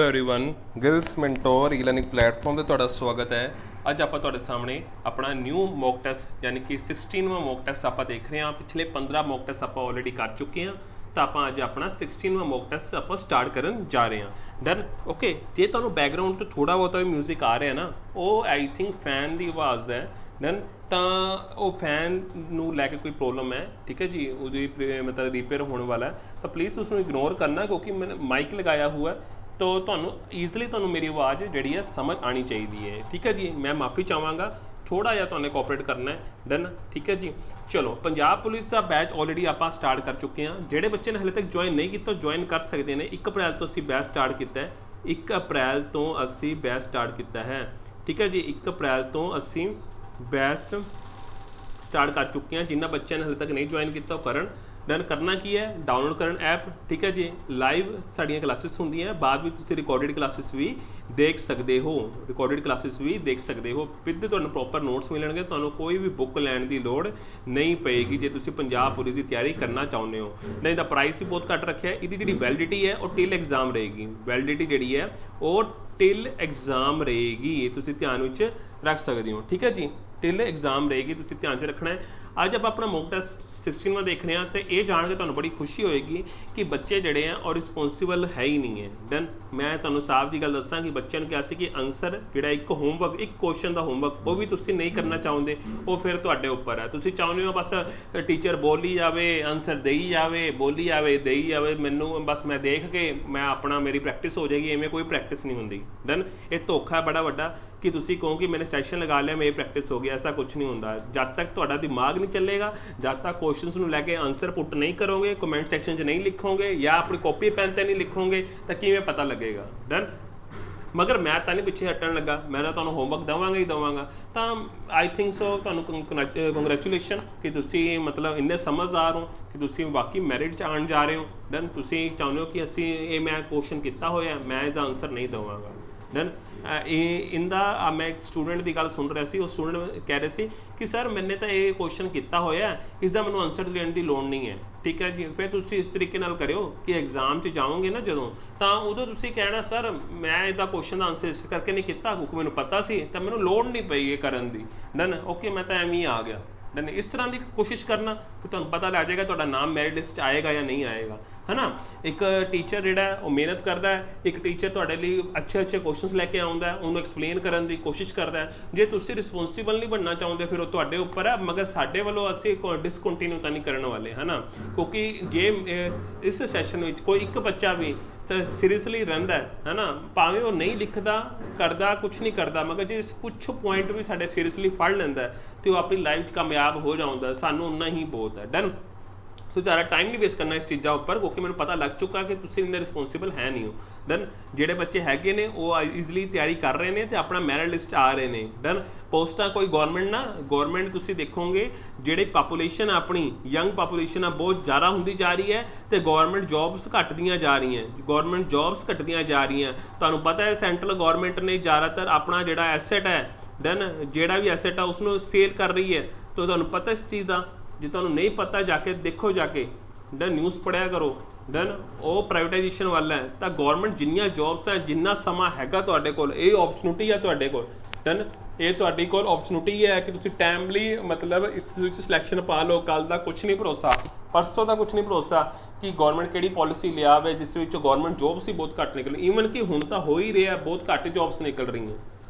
Everyone Gill's mentor e-learning platform ਤੇ ਤੁਹਾਡਾ ਸਵਾਗਤ ਹੈ। ਅੱਜ ਆਪਾਂ ਤੁਹਾਡੇ ਸਾਹਮਣੇ ਆਪਣਾ ਨਿਊ ਮੌਕ ਟੈਸਟ ਯਾਨੀ ਕਿ 16ਵਾਂ ਮੌਕ ਟੈਸਟ ਆਪਾਂ ਦੇਖ ਰਹੇ ਹਾਂ। ਪਿਛਲੇ 15 ਮੌਕ ਟੈਸਟ ਆਪਾਂ ਆਲਰੇਡੀ ਕਰ ਚੁੱਕੇ ਹਾਂ ਤਾਂ ਆਪਾਂ ਅੱਜ ਆਪਣਾ 16ਵਾਂ ਮੌਕ ਟੈਸਟ ਆਪਾਂ ਸਟਾਰਟ ਕਰਨ ਜਾ ਰਹੇ ਹਾਂ। Done okay. ਜੇ ਤੁਹਾਨੂੰ ਬੈਕਗਰਾਊਂਡ ਤੋਂ ਥੋੜਾ ਬਹੁਤਾ ਵੀ ਮਿਊਜ਼ਿਕ ਆ ਰਿਹਾ ਨਾ, ਉਹ ਆਈ ਥਿੰਕ ਫੈਨ ਦੀ ਆਵਾਜ਼ ਹੈ। ਡਨ ਤਾਂ ਉਹ ਫੈਨ ਨੂੰ ਲੈ ਕੇ ਕੋਈ ਪ੍ਰੋਬਲਮ ਹੈ, ਠੀਕ ਹੈ ਜੀ, ਉਹਦੀ ਮਤਲਬ ਰਿਪੇਅਰ ਹੋਣ ਵਾਲਾ ਹੈ ਤਾਂ ਪਲੀਜ਼ ਉਸਨੂੰ ਇਗਨੋਰ ਕਰਨਾ ਕਿਉਂਕਿ मैंने ਮਾਈਕ ਲਗਾਇਆ हुआ है तो ਤੁਹਾਨੂੰ ਈਜ਼ਲੀ ਤੁਹਾਨੂੰ ਮੇਰੀ ਆਵਾਜ਼ ਜਿਹੜੀ ਹੈ ਸਮਝ ਆਣੀ ਚਾਹੀਦੀ ਹੈ। ਠੀਕ ਹੈ ਜੀ, ਮੈਂ ਮਾਫੀ ਚਾਹਾਂਗਾ, ਥੋੜਾ ਜਿਹਾ ਤੁਹਾਨੂੰ ਕੋਆਪਰੇਟ ਕਰਨਾ ਹੈ। ਡਨ ਠੀਕ ਹੈ ਜੀ। ਚਲੋ, ਪੰਜਾਬ ਪੁਲਿਸ ਦਾ ਬੈਚ ਆਲਰੇਡੀ ਆਪਾਂ ਸਟਾਰਟ ਕਰ ਚੁੱਕੇ ਹਾਂ। ਜਿਹੜੇ ਬੱਚੇ ਨੇ ਹਲੇ ਤੱਕ ਜੁਆਇਨ ਨਹੀਂ ਕੀਤਾ ਜੁਆਇਨ ਕਰ ਸਕਦੇ ਨੇ। 1 ਅਪ੍ਰੈਲ ਤੋਂ ਅਸੀਂ ਬੈਚ ਸਟਾਰਟ ਕੀਤਾ ਹੈ। 1 ਅਪ੍ਰੈਲ ਤੋਂ ਅਸੀਂ ਬੈਚ ਸਟਾਰਟ ਕੀਤਾ ਹੈ। ਠੀਕ ਹੈ ਜੀ, 1 ਅਪ੍ਰੈਲ ਤੋਂ ਅਸੀਂ ਬੈਚ ਸਟਾਰਟ ਕਰ ਚੁੱਕੇ ਹਾਂ। ਜਿਨ੍ਹਾਂ ਬੱਚਿਆਂ ਨੇ ਹਲੇ ਤੱਕ ਨਹੀਂ ਜੁਆਇਨ ਕੀਤਾ ਉਹ ਕਰਨ। ਡਨ ਕਰਨਾ ਕੀ ਹੈ, ਡਾਊਨਲੋਡ ਕਰਨ ਐਪ। ਠੀਕ ਹੈ ਜੀ, ਲਾਈਵ ਸਾਡੀਆਂ ਕਲਾਸਿਸ ਹੁੰਦੀਆਂ, ਬਾਅਦ ਵਿੱਚ ਤੁਸੀਂ ਰਿਕਾਰਡਡ ਕਲਾਸਿਸ ਵੀ ਦੇਖ ਸਕਦੇ ਹੋ। ਰਿਕਾਰਡਡ ਕਲਾਸਿਸ ਵੀ ਦੇਖ ਸਕਦੇ ਹੋ, ਵਿਦ ਤੁਹਾਨੂੰ ਪ੍ਰੋਪਰ ਨੋਟਸ ਮਿਲਣਗੇ। ਤੁਹਾਨੂੰ ਕੋਈ ਵੀ ਬੁੱਕ ਲੈਣ ਦੀ ਲੋੜ ਨਹੀਂ ਪਏਗੀ ਜੇ ਤੁਸੀਂ ਪੰਜਾਬ ਪੁਲਿਸ ਦੀ ਤਿਆਰੀ ਕਰਨਾ ਚਾਹੁੰਦੇ ਹੋ। ਨਹੀਂ ਤਾਂ ਪ੍ਰਾਈਸ ਵੀ ਬਹੁਤ ਘੱਟ ਰੱਖਿਆ। ਇਹਦੀ ਜਿਹੜੀ ਵੈਲਿਡਿਟੀ ਹੈ ਉਹ ਟਿਲ ਐਗਜ਼ਾਮ ਰਹੇਗੀ। ਵੈਲਿਡਿਟੀ ਜਿਹੜੀ ਹੈ ਉਹ ਟਿਲ ਐਗਜ਼ਾਮ ਰਹੇਗੀ, ਤੁਸੀਂ ਧਿਆਨ ਵਿੱਚ ਰੱਖ ਸਕਦੇ ਹੋ। ਠੀਕ ਹੈ ਜੀ, ਟਿਲ ਐਗਜ਼ਾਮ ਰਹੇਗੀ, ਤੁਸੀਂ ਧਿਆਨ 'ਚ ਰੱਖਣਾ ਹੈ। ਅੱਜ ਆਪਾਂ ਆਪਣਾ ਮੌਕ ਟੈਸਟ 16ਵਾਂ ਦੇਖ ਰਹੇ ਹਾਂ ਤੇ ਇਹ ਜਾਣ ਕੇ ਤੁਹਾਨੂੰ ਬੜੀ ਖੁਸ਼ੀ ਹੋਏਗੀ ਕਿ ਬੱਚੇ ਜਿਹੜੇ ਆ ਉਹ ਰਿਸਪੌਂਸੀਬਲ ਹੈ ਹੀ ਨਹੀਂ ਹੈ। ਡਨ ਮੈਂ ਤੁਹਾਨੂੰ ਸਾਫ਼ ਜੀ ਗੱਲ ਦੱਸਾਂ ਕਿ ਬੱਚਿਆਂ ਨੂੰ ਕਿਹਾ ਸੀ ਕਿ ਆਨਸਰ ਜਿਹੜਾ ਇੱਕ ਹੋਮਵਰਕ, ਇੱਕ ਕੁਐਸਚਨ ਦਾ ਹੋਮਵਰਕ, ਉਹ ਵੀ ਤੁਸੀਂ ਨਹੀਂ ਕਰਨਾ ਚਾਹੁੰਦੇ। ਉਹ ਫਿਰ ਤੁਹਾਡੇ ਉੱਪਰ ਹੈ। ਤੁਸੀਂ ਚਾਹੁੰਦੇ ਹੋ ਬਸ ਟੀਚਰ ਬੋਲੀ ਜਾਵੇ, ਆਨਸਰ ਦੇਈ ਜਾਵੇ, ਬੋਲੀ ਜਾਵੇ, ਦੇਈ ਜਾਵੇ, ਮੈਨੂੰ ਬਸ ਮੈਂ ਦੇਖ ਕੇ ਮੈਂ ਆਪਣਾ ਮੇਰੀ ਪ੍ਰੈਕਟਿਸ ਹੋ ਜਾਏਗੀ। ਐਵੇਂ ਕੋਈ ਪ੍ਰੈਕਟਿਸ ਨਹੀਂ ਹੁੰਦੀ। ਡਨ ਇਹ ਧੋਖਾ ਬੜਾ ਵੱਡਾ ਕਿ ਤੁਸੀਂ ਕਹੋ ਕਿ ਮੈंने ਸੈਸ਼ਨ ਲਗਾ ਲਿਆ ਮੇਰੀ ਪ੍ਰੈਕਟਿਸ ਹੋ ਗਈ। ਐਸਾ ਕੁਝ ਨਹੀਂ ਹੁੰਦਾ। ਜਦ ਤੱਕ ਤੁਹਾਡਾ ਦਿਮਾਗ ਨਹੀਂ ਚੱਲੇਗਾ, ਜਦ ਤੱਕ ਕੁਐਸਚਨਸ ਨੂੰ ਲੈ ਕੇ ਆਨਸਰ ਪੁੱਟ ਨਹੀਂ ਕਰੋਗੇ, ਕਮੈਂਟ ਸੈਕਸ਼ਨ 'ਚ ਨਹੀਂ ਲਿਖੋਗੇ ਜਾਂ ਆਪਣੀ ਕਾਪੀ ਪੈਨ 'ਤੇ ਨਹੀਂ ਲਿਖੋਗੇ ਤਾਂ ਕਿਵੇਂ ਪਤਾ ਲੱਗੇਗਾ। ਡਨ ਮਗਰ ਮੈਂ ਤਾਂ ਨਹੀਂ ਪਿੱਛੇ ਹਟਣ ਲੱਗਾ, ਮੈਂ ਤਾਂ ਤੁਹਾਨੂੰ ਹੋਮਵਰਕ ਦੇਵਾਂਗਾ ਹੀ ਦੇਵਾਂਗਾ। ਤਾਂ ਆਈ ਥਿੰਕ ਸੋ ਤੁਹਾਨੂੰ ਕੰਗ੍ਰੈਚੁਲੇਸ਼ਨ ਕਿ ਤੁਸੀਂ ਮਤਲਬ ਇੰਨੇ ਸਮਝਦਾਰ ਹੋ ਕਿ ਤੁਸੀਂ ਵਾਕਈ ਮੈਰਿਟ 'ਚ ਆਉਣ ਜਾ ਰਹੇ ਹੋ। ਡਨ ਤੁਸੀਂ ਚਾਹੁੰਦੇ ਹੋ ਕਿ ਅਸੀਂ ਇਹ ਮੈਂ ਕੁਐਸਚਨ ਕੀਤਾ ਹੋਇਆ, ਮੈਂ ਇਸਦਾ ਆਨਸਰ ਨਹੀਂ ਦੇਵਾਂਗਾ। ਡਨ ਇਹਦਾ ਮੈਂ ਇੱਕ ਸਟੂਡੈਂਟ ਦੀ ਗੱਲ ਸੁਣ ਰਿਹਾ ਸੀ। ਉਹ ਸਟੂਡੈਂਟ ਕਹਿ ਰਹੇ ਸੀ ਕਿ ਸਰ ਮੈंने ਤਾਂ ਇਹ ਕੁਐਸਚਨ ਕੀਤਾ ਹੋਇਆ, ਇਸਦਾ ਮੈਨੂੰ ਆਨਸਰ ਦੇਣ ਦੀ ਲੋੜ ਨਹੀਂ ਹੈ। ਠੀਕ ਹੈ ਜੀ, ਫਿਰ ਤੁਸੀਂ ਇਸ ਤਰੀਕੇ ਨਾਲ ਕਰਿਓ ਕਿ ਐਗਜ਼ਾਮ 'ਚ ਜਾਓਗੇ ਨਾ ਜਦੋਂ, ਤਾਂ ਉਦੋਂ ਤੁਸੀਂ ਕਹਿਣਾ ਸਰ ਮੈਂ ਇਹਦਾ ਕੁਐਸਚਨ ਦਾ ਆਨਸਰ ਇਸ ਕਰਕੇ ਨਹੀਂ ਕੀਤਾ ਕਿਉਂਕਿ ਮੈਨੂੰ ਪਤਾ ਸੀ ਤਾਂ ਮੈਨੂੰ ਲੋੜ ਨਹੀਂ ਪਈ ਇਹ ਕਰਨ ਦੀ। ਡਨ ਓਕੇ, ਮੈਂ ਤਾਂ ਐਵੇਂ ਹੀ ਆ ਗਿਆ। ਡਨ ਇਸ ਤਰ੍ਹਾਂ ਦੀ ਕੋਸ਼ਿਸ਼ ਕਰਨਾ ਕਿ ਤੁਹਾਨੂੰ ਪਤਾ ਲੱਗ ਜਾਏਗਾ ਤੁਹਾਡਾ ਨਾਮ ਮੈਰਿਟ ਲਿਸਟ 'ਚ ਆਏਗਾ ਜਾਂ ਨਹੀਂ ਆਏਗਾ, ਹੈ ਨਾ। ਇੱਕ ਟੀਚਰ ਜਿਹੜਾ ਉਹ ਮਿਹਨਤ ਕਰਦਾ ਹੈ, ਇੱਕ ਟੀਚਰ ਤੁਹਾਡੇ ਲਈ ਅੱਛੇ ਕੁਐਸਚਨਸ ਲੈ ਕੇ ਆਉਂਦਾ ਹੈ, ਉਹਨੂੰ ਐਕਸਪਲੇਨ ਕਰਨ ਦੀ ਕੋਸ਼ਿਸ਼ ਕਰਦਾ ਹੈ। ਜੇ ਤੁਸੀਂ ਰਿਸਪੌਂਸੀਬਲ ਨਹੀਂ ਬਣਨਾ ਚਾਹੁੰਦੇ ਫਿਰ ਉਹ ਤੁਹਾਡੇ ਉੱਪਰ ਹੈ, ਮਗਰ ਸਾਡੇ ਵੱਲੋਂ ਅਸੀਂ ਡਿਸਕੰਟੀਨਿਊ ਤਾਂ ਨਹੀਂ ਕਰਨ ਵਾਲੇ, ਹੈ ਨਾ। ਕਿਉਂਕਿ ਜੇ ਇਸ ਸੈਸ਼ਨ ਵਿੱਚ ਕੋਈ ਇੱਕ ਬੱਚਾ ਵੀ ਸੀਰੀਅਸਲੀ ਰਹਿੰਦਾ ਹੈ ਨਾ, ਭਾਵੇਂ ਉਹ ਨਹੀਂ ਲਿਖਦਾ ਕਰਦਾ ਕੁਛ ਨਹੀਂ ਕਰਦਾ, ਮਗਰ ਜੇ ਕੁਛ ਪੁਆਇੰਟ ਵੀ ਸਾਡੇ ਸੀਰੀਅਸਲੀ ਫੜ ਲੈਂਦਾ ਤੇ ਉਹ ਆਪਣੀ ਲਾਈਫ 'ਚ ਕਾਮਯਾਬ ਹੋ ਜਾਂਦਾ, ਸਾਨੂੰ ਉਨਾ ਹੀ ਬਹੁਤ ਹੈ। ਡਨ ਸੋ ਜ਼ਿਆਦਾ ਟਾਈਮ ਨਹੀਂ ਵੇਸਟ ਕਰਨਾ ਇਸ ਚੀਜ਼ਾਂ ਉੱਪਰ ਕਿਉਂਕਿ ਮੈਨੂੰ ਪਤਾ ਲੱਗ ਚੁੱਕਾ ਕਿ ਤੁਸੀਂ ਇੰਨੇ ਰਿਸਪੌਂਸੀਬਲ ਹੈ ਨਹੀਂ ਹੋ। ਡਨ ਜਿਹੜੇ ਬੱਚੇ ਹੈਗੇ ਨੇ ਉਹ ਈਜ਼ਲੀ ਤਿਆਰੀ ਕਰ ਰਹੇ ਨੇ ਤੇ ਆਪਣਾ ਮੈਰਿਟ ਲਿਸਟ ਆ ਰਹੇ ਨੇ। ਡਨ ਪੋਸਟਾਂ ਕੋਈ ਗੌਰਮੈਂਟ ਤੁਸੀਂ ਦੇਖੋਗੇ ਜਿਹੜੀ ਪਾਪੂਲੇਸ਼ਨ ਆਪਣੀ ਯੰਗ ਪਾਪੂਲੇਸ਼ਨ ਆ ਬਹੁਤ ਜ਼ਿਆਦਾ ਹੁੰਦੀ ਜਾ ਰਹੀ ਹੈ ਤੇ ਗੌਰਮੈਂਟ ਜੌਬਸ ਘਟਦੀਆਂ ਜਾ ਰਹੀਆਂ। ਤੁਹਾਨੂੰ ਪਤਾ ਹੈ ਸੈਂਟਰਲ ਗੌਰਮੈਂਟ ਨੇ ਜ਼ਿਆਦਾਤਰ ਆਪਣਾ ਜਿਹੜਾ ਐਸੈਟ ਹੈ, ਡਨ ਜਿਹੜਾ ਵੀ ਐਸੈਟ ਆ ਉਸਨੂੰ ਸੇਲ ਕਰ ਰਹੀ ਹੈ। ਤਾਂ ਤੁਹਾਨੂੰ ਪਤਾ ਇਸ ਚੀਜ਼ ਦਾ, ਜੇ ਤੁਹਾਨੂੰ ਨਹੀਂ ਪਤਾ ਜਾ ਕੇ ਦੇਖੋ, ਜਾ ਕੇ ਡਨ ਨਿਊਜ਼ ਪੜ੍ਹਿਆ ਕਰੋ। ਡਨ ਉਹ ਪ੍ਰਾਈਵੇਟਾਈਜੇਸ਼ਨ ਵਾਲਾ ਹੈ ਤਾਂ ਗੌਰਮੈਂਟ ਜਿੰਨੀਆਂ ਜੌਬਸ ਹੈ, ਜਿੰਨਾ ਸਮਾਂ ਹੈਗਾ ਤੁਹਾਡੇ ਕੋਲ, ਇਹ ਓਪਰਚੁਨਿਟੀ ਹੈ ਤੁਹਾਡੇ ਕੋਲ। ਡਨ ਇਹ ਤੁਹਾਡੇ ਕੋਲ ਓਪਰਚੁਨਿਟੀ ਹੈ ਕਿ ਤੁਸੀਂ ਟਾਈਮਲੀ ਮਤਲਬ ਇਸ ਵਿੱਚ ਸਿਲੈਕਸ਼ਨ ਪਾ ਲਓ। ਕੱਲ੍ਹ ਦਾ ਕੁਛ ਨਹੀਂ ਭਰੋਸਾ, ਪਰਸੋਂ ਦਾ ਕੁਛ ਨਹੀਂ ਭਰੋਸਾ ਕਿ ਗੌਰਮੈਂਟ ਕਿਹੜੀ ਪੋਲਿਸੀ ਲਿਆਵੇ ਜਿਸ ਵਿੱਚ ਗੌਰਮੈਂਟ ਜੌਬਸ ਹੀ ਬਹੁਤ ਘੱਟ ਨਿਕਲ। ਈਵਨ ਕਿ ਹੁਣ ਤਾਂ ਹੋ ਹੀ ਰਿਹਾ, ਬਹੁਤ ਘੱਟ ਜੌਬਸ ਨਿਕਲ ਰਹੀਆਂ।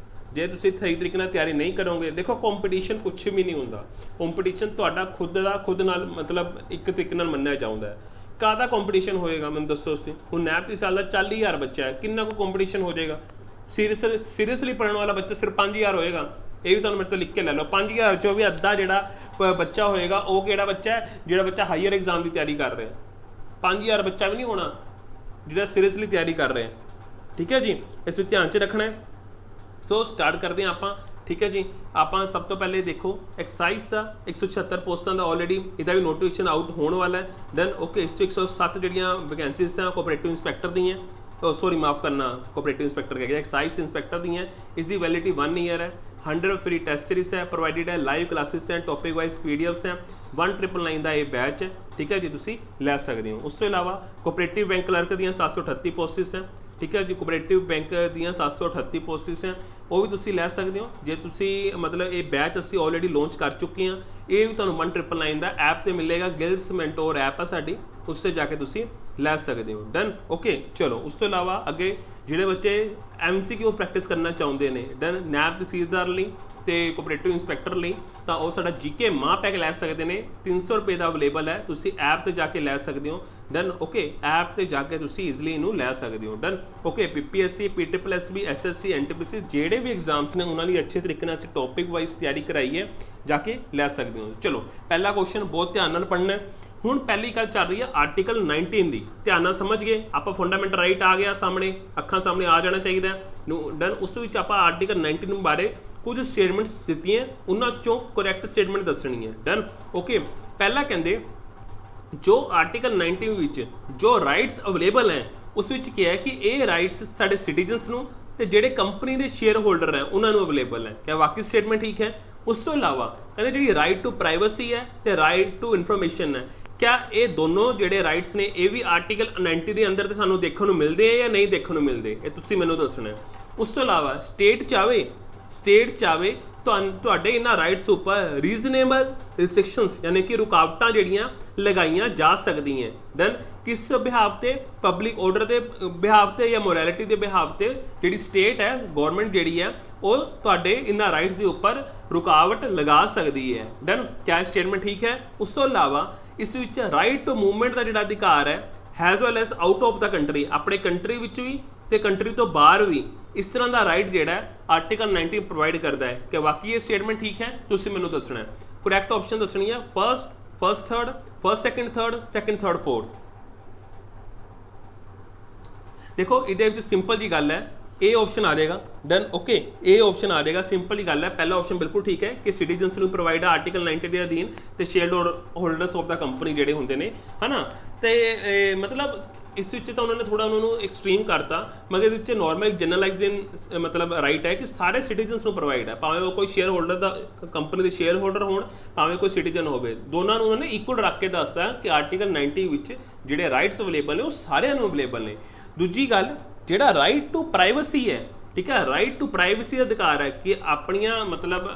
ਜੇ ਤੁਸੀਂ ਸਹੀ ਤਰੀਕੇ ਨਾਲ ਤਿਆਰੀ ਨਹੀਂ ਕਰੋਗੇ, ਦੇਖੋ ਕੰਪੀਟੀਸ਼ਨ ਕੁਛ ਵੀ ਨਹੀਂ ਹੁੰਦਾ। ਕੰਪੀਟੀਸ਼ਨ ਤੁਹਾਡਾ ਖੁਦ ਨਾਲ ਮਤਲਬ ਇੱਕ ਤਰੀਕੇ ਨਾਲ ਮੰਨਿਆ ਜਾਂਦਾ ਹੈ। ਕਾਹਦਾ ਕੰਪੀਟੀਸ਼ਨ ਹੋਏਗਾ ਮੈਨੂੰ ਦੱਸੋ ਤੁਸੀਂ। ਹੁਣ ਨੈਬ ਦੀ ਸਾਲ ਦਾ 40,000 ਬੱਚਾ ਹੈ, ਕਿੰਨਾ ਕੁ ਕੰਪੀਟੀਸ਼ਨ ਹੋ ਜਾਏਗਾ। ਸੀਰੀਅਸਲੀ ਪੜ੍ਹਨ ਵਾਲਾ ਬੱਚਾ ਸਿਰਫ 5,000 ਹੋਏਗਾ। ਇਹ ਵੀ ਤੁਹਾਨੂੰ ਮੇਰੇ ਤੋਂ ਲਿਖ ਕੇ ਲੈ ਲਓ। 5,000 ਚੋਂ ਵੀ ਅੱਧਾ ਜਿਹੜਾ ਬੱਚਾ ਹੋਏਗਾ ਉਹ ਕਿਹੜਾ ਬੱਚਾ ਹੈ, ਜਿਹੜਾ ਬੱਚਾ ਹਾਈਅਰ ਐਗਜ਼ਾਮ ਦੀ ਤਿਆਰੀ ਕਰ ਰਿਹਾ। 5,000 ਬੱਚਾ ਵੀ ਨਹੀਂ ਹੋਣਾ ਜਿਹੜਾ ਸੀਰੀਅਸਲੀ ਤਿਆਰੀ ਕਰ ਰਿਹਾ। ਠੀਕ ਹੈ ਜੀ, ਇਸ ਵਿੱਚ ਧਿਆਨ 'ਚ ਰੱਖਣਾ ਹੈ। ਸੋ ਸਟਾਰਟ ਕਰਦੇ ਹਾਂ ਆਪਾਂ। ਠੀਕ ਹੈ ਜੀ, ਆਪਾਂ ਸਭ ਤੋਂ ਪਹਿਲੇ ਦੇਖੋ ਐਕਸਾਈਜ਼ ਦਾ 176 ਪੋਸਟਾਂ ਦਾ ਆਲਰੇਡੀ ਇਹਦਾ ਵੀ ਨੋਟੀਫਿਕੇਸ਼ਨ ਆਊਟ ਹੋਣ ਵਾਲਾ ਹੈ। ਦੈਨ ਓਕੇ, ਇਸ 'ਚ 107 ਜਿਹੜੀਆਂ ਵੈਕੈਂਸੀਜ਼ ਆ ਕੋਆਪਰੇਟਿਵ ਇੰਸਪੈਕਟਰ ਦੀਆਂ, ਸੌਰੀ ਮਾਫ ਕਰਨਾ, ਕੋਆਪਰੇਟਿਵ ਇੰਸਪੈਕਟਰ ਕਹਿ ਗਿਆ, ਐਕਸਾਈਜ਼ ਇੰਸਪੈਕਟਰ ਦੀਆਂ। ਇਸ ਦੀ ਵੈਲਿਡਿਟੀ 1 ਈਅਰ ਹੈ। 100 फ्री टेस्ट सीरीज है प्रोवाइडेड है, लाइव क्लासेस हैं, टॉपिक वाइज पीडीएफ्स हैं, 1999 का ये बैच है। ठीक है जी, तुसी लै सकते हो। उस तो इलावा कोऑपरेटिव बैंक क्लर्क दी 738 पोस्टिस हैं। ठीक है जी। कोऑपरेटिव बैंक ਦੀਆਂ 738 ਪੋਸਟਸ हैं, ਉਹ ਵੀ ਤੁਸੀਂ ਲੈ ਸਕਦੇ ਹੋ। ਜੇ ਤੁਸੀਂ ਮਤਲਬ ਇਹ ਬੈਚ ਅਸੀਂ ਆਲਰੇਡੀ ਲਾਂਚ ਕਰ ਚੁੱਕੇ ਹਾਂ, ਇਹ ਵੀ ਤੁਹਾਨੂੰ 1999 ਦਾ ਐਪ ਤੇ ਮਿਲੇਗਾ। ਗਿਲਸ ਮੈਂਟੋਰ ਐਪ ਆ ਸਾਡੀ, ਉਸ ਤੇ ਜਾ ਕੇ ਤੁਸੀਂ ਲੈ ਸਕਦੇ ਹੋ। Done okay. ਚਲੋ ਉਸ ਤੋਂ ਇਲਾਵਾ ਅੱਗੇ ਜਿਹੜੇ ਬੱਚੇ MCQ ਪ੍ਰੈਕਟਿਸ ਕਰਨਾ ਚਾਹੁੰਦੇ ਨੇ, ਡਨ ਨੈਬ ਤਹਿਸੀਲਦਾਰ ਲਈ ਤੇ ਕੋਆਪਰੇਟਿਵ ਇੰਸਪੈਕਟਰ ਲਈ, ਤਾਂ ਉਹ ਸਾਡਾ GK ਮਾਹ ਪੈਕ ਲੈ ਸਕਦੇ ਨੇ। 300 ਰੁਪਏ ਦਾ ਅਵੇਲੇਬਲ ਹੈ, ਤੁਸੀਂ ਐਪ ਤੇ ਜਾ ਕੇ ਲੈ ਸਕਦੇ ਹੋ। Done okay. ਐਪ ਤੇ ਜਾ ਕੇ ਤੁਸੀਂ ਈਜ਼ਲੀ ਇਹਨੂੰ ਲੈ ਸਕਦੇ ਹੋ। Done okay. PPSC PSSB SSC NTPC ਜਿਹੜੇ ਵੀ ਐਗਜ਼ਾਮਸ ਨੇ ਉਹਨਾਂ ਲਈ ਅੱਛੇ ਤਰੀਕੇ ਨਾਲ ਅਸੀਂ ਟੌਪਿਕ ਵਾਈਜ਼ ਤਿਆਰੀ ਕਰਾਈ ਹੈ, ਜਾ ਕੇ ਲੈ ਸਕਦੇ ਹੋ। ਚਲੋ ਪਹਿਲਾ ਕੁਐਸਚਨ ਬਹੁਤ ਧਿਆਨ ਨਾਲ ਪੜ੍ਹਨਾ ਹੈ। ਹੁਣ ਪਹਿਲੀ ਗੱਲ ਚੱਲ ਰਹੀ ਹੈ ਆਰਟੀਕਲ 19 ਦੀ, ਧਿਆਨ ਨਾਲ ਸਮਝ ਗਏ ਆਪਾਂ। ਫੰਡਾਮੈਂਟਲ ਰਾਈਟ ਆ ਗਿਆ ਸਾਹਮਣੇ, ਅੱਖਾਂ ਸਾਹਮਣੇ ਆ ਜਾਣਾ ਚਾਹੀਦਾ ਨੂੰ। ਡਨ ਉਸ ਵਿੱਚ ਆਪਾਂ ਆਰਟੀਕਲ 19 ਬਾਰੇ ਕੁਝ ਸਟੇਟਮੈਂਟਸ ਦਿੱਤੀਆਂ, ਉਹਨਾਂ ਚੋਂ ਕਰੈਕਟ ਸਟੇਟਮੈਂਟ ਦੱਸਣੀ ਹੈ। Done okay. ਪਹਿਲਾ ਕਹਿੰਦੇ ਜੋ ਆਰਟੀਕਲ 19 ਵਿੱਚ ਜੋ ਰਾਈਟਸ ਅਵੇਲੇਬਲ ਹੈ, ਉਸ ਵਿੱਚ ਕੀ ਹੈ ਕਿ ਇਹ ਰਾਈਟਸ ਸਾਡੇ ਸਿਟੀਜ਼ਨਸ ਨੂੰ ਤੇ ਜਿਹੜੇ ਕੰਪਨੀ ਦੇ ਸ਼ੇਅਰ ਹੋਲਡਰ ਹੈ ਉਹਨਾਂ ਨੂੰ ਅਵੇਲੇਬਲ ਹੈ। ਕਿਆ ਵਾਕਈ ਸਟੇਟਮੈਂਟ ਠੀਕ ਹੈ? ਉਸ ਤੋਂ ਇਲਾਵਾ ਕਹਿੰਦੇ ਜਿਹੜੀ ਰਾਈਟ ਟੂ ਪ੍ਰਾਈਵੇਸੀ ਹੈ ਤੇ ਰਾਈਟ ਟੂ ਇਨਫੋਰਮੇਸ਼ਨ ਹੈ, क्या ये दोनों ਜਿਹੜੇ ਰਾਈਟਸ ਨੇ ਇਹ ਵੀ ਆਰਟੀਕਲ 90 ਦੇ ਅੰਦਰ ਤੇ ਸਾਨੂੰ ਦੇਖਣ ਨੂੰ ਮਿਲਦੇ ਆ ਜਾਂ ਨਹੀਂ ਦੇਖਣ ਨੂੰ ਮਿਲਦੇ, ਇਹ ਤੁਸੀਂ ਮੈਨੂੰ ਦੱਸਣਾ। ਉਸ ਤੋਂ ਇਲਾਵਾ ਸਟੇਟ ਚਾਵੇ ਤੁਹਾਡੇ ਇਹਨਾਂ ਰਾਈਟਸ ਉੱਪਰ ਰੀਜ਼ਨੇਬਲ ਰਿਸਟ੍ਰਿਕਸ਼ਨਸ ਯਾਨੀ ਕਿ ਰੁਕਾਵਟਾਂ ਜਿਹੜੀਆਂ ਲਗਾਈਆਂ ਜਾ ਸਕਦੀਆਂ। ਦੈਨ ਕਿਸ ਬਿਹਾਵ ਤੇ? ਪਬਲਿਕ ਆਰਡਰ ਦੇ ਬਿਹਾਵ ਤੇ ਜਾਂ ਮੋਰੈਲਿਟੀ ਦੇ ਬਿਹਾਵ ਤੇ ਜਿਹੜੀ ਸਟੇਟ ਹੈ, ਗਵਰਨਮੈਂਟ ਜਿਹੜੀ ਹੈ, ਉਹ ਤੁਹਾਡੇ ਇਹਨਾਂ ਰਾਈਟਸ ਦੇ ਉੱਪਰ ਰੁਕਾਵਟ ਲਗਾ ਸਕਦੀ ਹੈ। ਦੈਨ ਕਿਆ ਸਟੇਟਮੈਂਟ ਠੀਕ ਹੈ? ਉਸ ਤੋਂ ਇਲਾਵਾ ਇਸ ਵਿੱਚ ਰਾਈਟ ਟੂ ਮੂਵਮੈਂਟ ਦਾ ਜਿਹੜਾ ਅਧਿਕਾਰ ਹੈ, has well as out of the country, ਆਪਣੇ ਕੰਟਰੀ ਵਿੱਚ ਵੀ ਤੇ ਕੰਟਰੀ ਤੋਂ ਬਾਹਰ ਵੀ, ਇਸ ਤਰ੍ਹਾਂ ਦਾ ਰਾਈਟ ਜਿਹੜਾ ਆਰਟੀਕਲ 19 ਪ੍ਰੋਵਾਈਡ ਕਰਦਾ ਹੈ। ਕਿ ਵਾਕਈ ਇਹ ਸਟੇਟਮੈਂਟ ਠੀਕ ਹੈ? ਤੁਸੀਂ ਮੈਨੂੰ ਦੱਸਣਾ ਹੈ। ਕਰੈਕਟ ਆਪਸ਼ਨ ਦੱਸਣੀ ਹੈ ਫਸਟ ਸੈਕਿੰਡ ਥਰਡ ਫੋਰਥ। ਦੇਖੋ ਇਹਦੇ ਵਿੱਚ ਸਿੰਪਲ ਜੀ ਗੱਲ ਹੈ, ਇਹ ਆਪਸ਼ਨ ਆ ਜਾਏਗਾ। Done okay. ਇਹ ਆਪਸ਼ਨ ਆ ਜਾਏਗਾ, ਸਿੰਪਲ ਹੀ ਗੱਲ ਹੈ। ਪਹਿਲਾ ਆਪਸ਼ਨ ਬਿਲਕੁਲ ਠੀਕ ਹੈ ਕਿ ਸਿਟੀਜ਼ਨਸ ਨੂੰ ਪ੍ਰੋਵਾਈਡ ਆਰਟੀਕਲ 90 ਦੇ ਅਧੀਨ ਤੇ share holders of the company ਜਿਹੜੇ ਹੁੰਦੇ ਨੇ, ਹਨਾ। ਤੇ ਮਤਲਬ ਇਸ ਵਿੱਚ ਤਾਂ ਉਹਨਾਂ ਨੇ ਥੋੜਾ ਉਹਨਾਂ ਨੂੰ ਐਕਸਟ੍ਰੀਮ ਕਰਤਾ, ਮਗਰ ਇਹਦੇ ਵਿੱਚ ਨਾਰਮਲ ਜਨਰਲਾਈਜ਼ਿੰਗ ਮਤਲਬ ਰਾਈਟ ਹੈ ਕਿ ਸਾਰੇ ਸਿਟੀਜ਼ਨਸ ਨੂੰ ਪ੍ਰੋਵਾਈਡ ਹੈ, ਭਾਵੇਂ ਉਹ ਕੋਈ ਸ਼ੇਅਰ ਹੋਲਡਰ ਦਾ ਕੰਪਨੀ ਦੇ ਸ਼ੇਅਰ ਹੋਲਡਰ ਹੋਣ, ਭਾਵੇਂ ਕੋਈ ਸਿਟੀਜ਼ਨ ਹੋਵੇ, ਦੋਨਾਂ ਨੂੰ ਉਹਨਾਂ ਨੇ ਇਕੁਅਲ ਰੱਖ ਕੇ ਦੱਸਦਾ ਕਿ ਆਰਟੀਕਲ 90 ਵਿੱਚ ਜਿਹੜੇ ਰਾਈਟਸ ਅਵੇਲੇਬਲ ਨੇ ਉਹ ਸਾਰਿਆਂ ਨੂੰ ਅਵੇਲੇਬਲ ਨੇ। ਦੂਜੀ ਗੱਲ, ਜਿਹੜਾ ਰਾਈਟ ਟੂ ਪ੍ਰਾਈਵੇਸੀ ਹੈ, ਠੀਕ ਹੈ, ਰਾਈਟ ਟੂ ਪ੍ਰਾਈਵੇਸੀ ਦਾ ਅਧਿਕਾਰ ਹੈ ਕਿ ਆਪਣੀਆਂ ਮਤਲਬ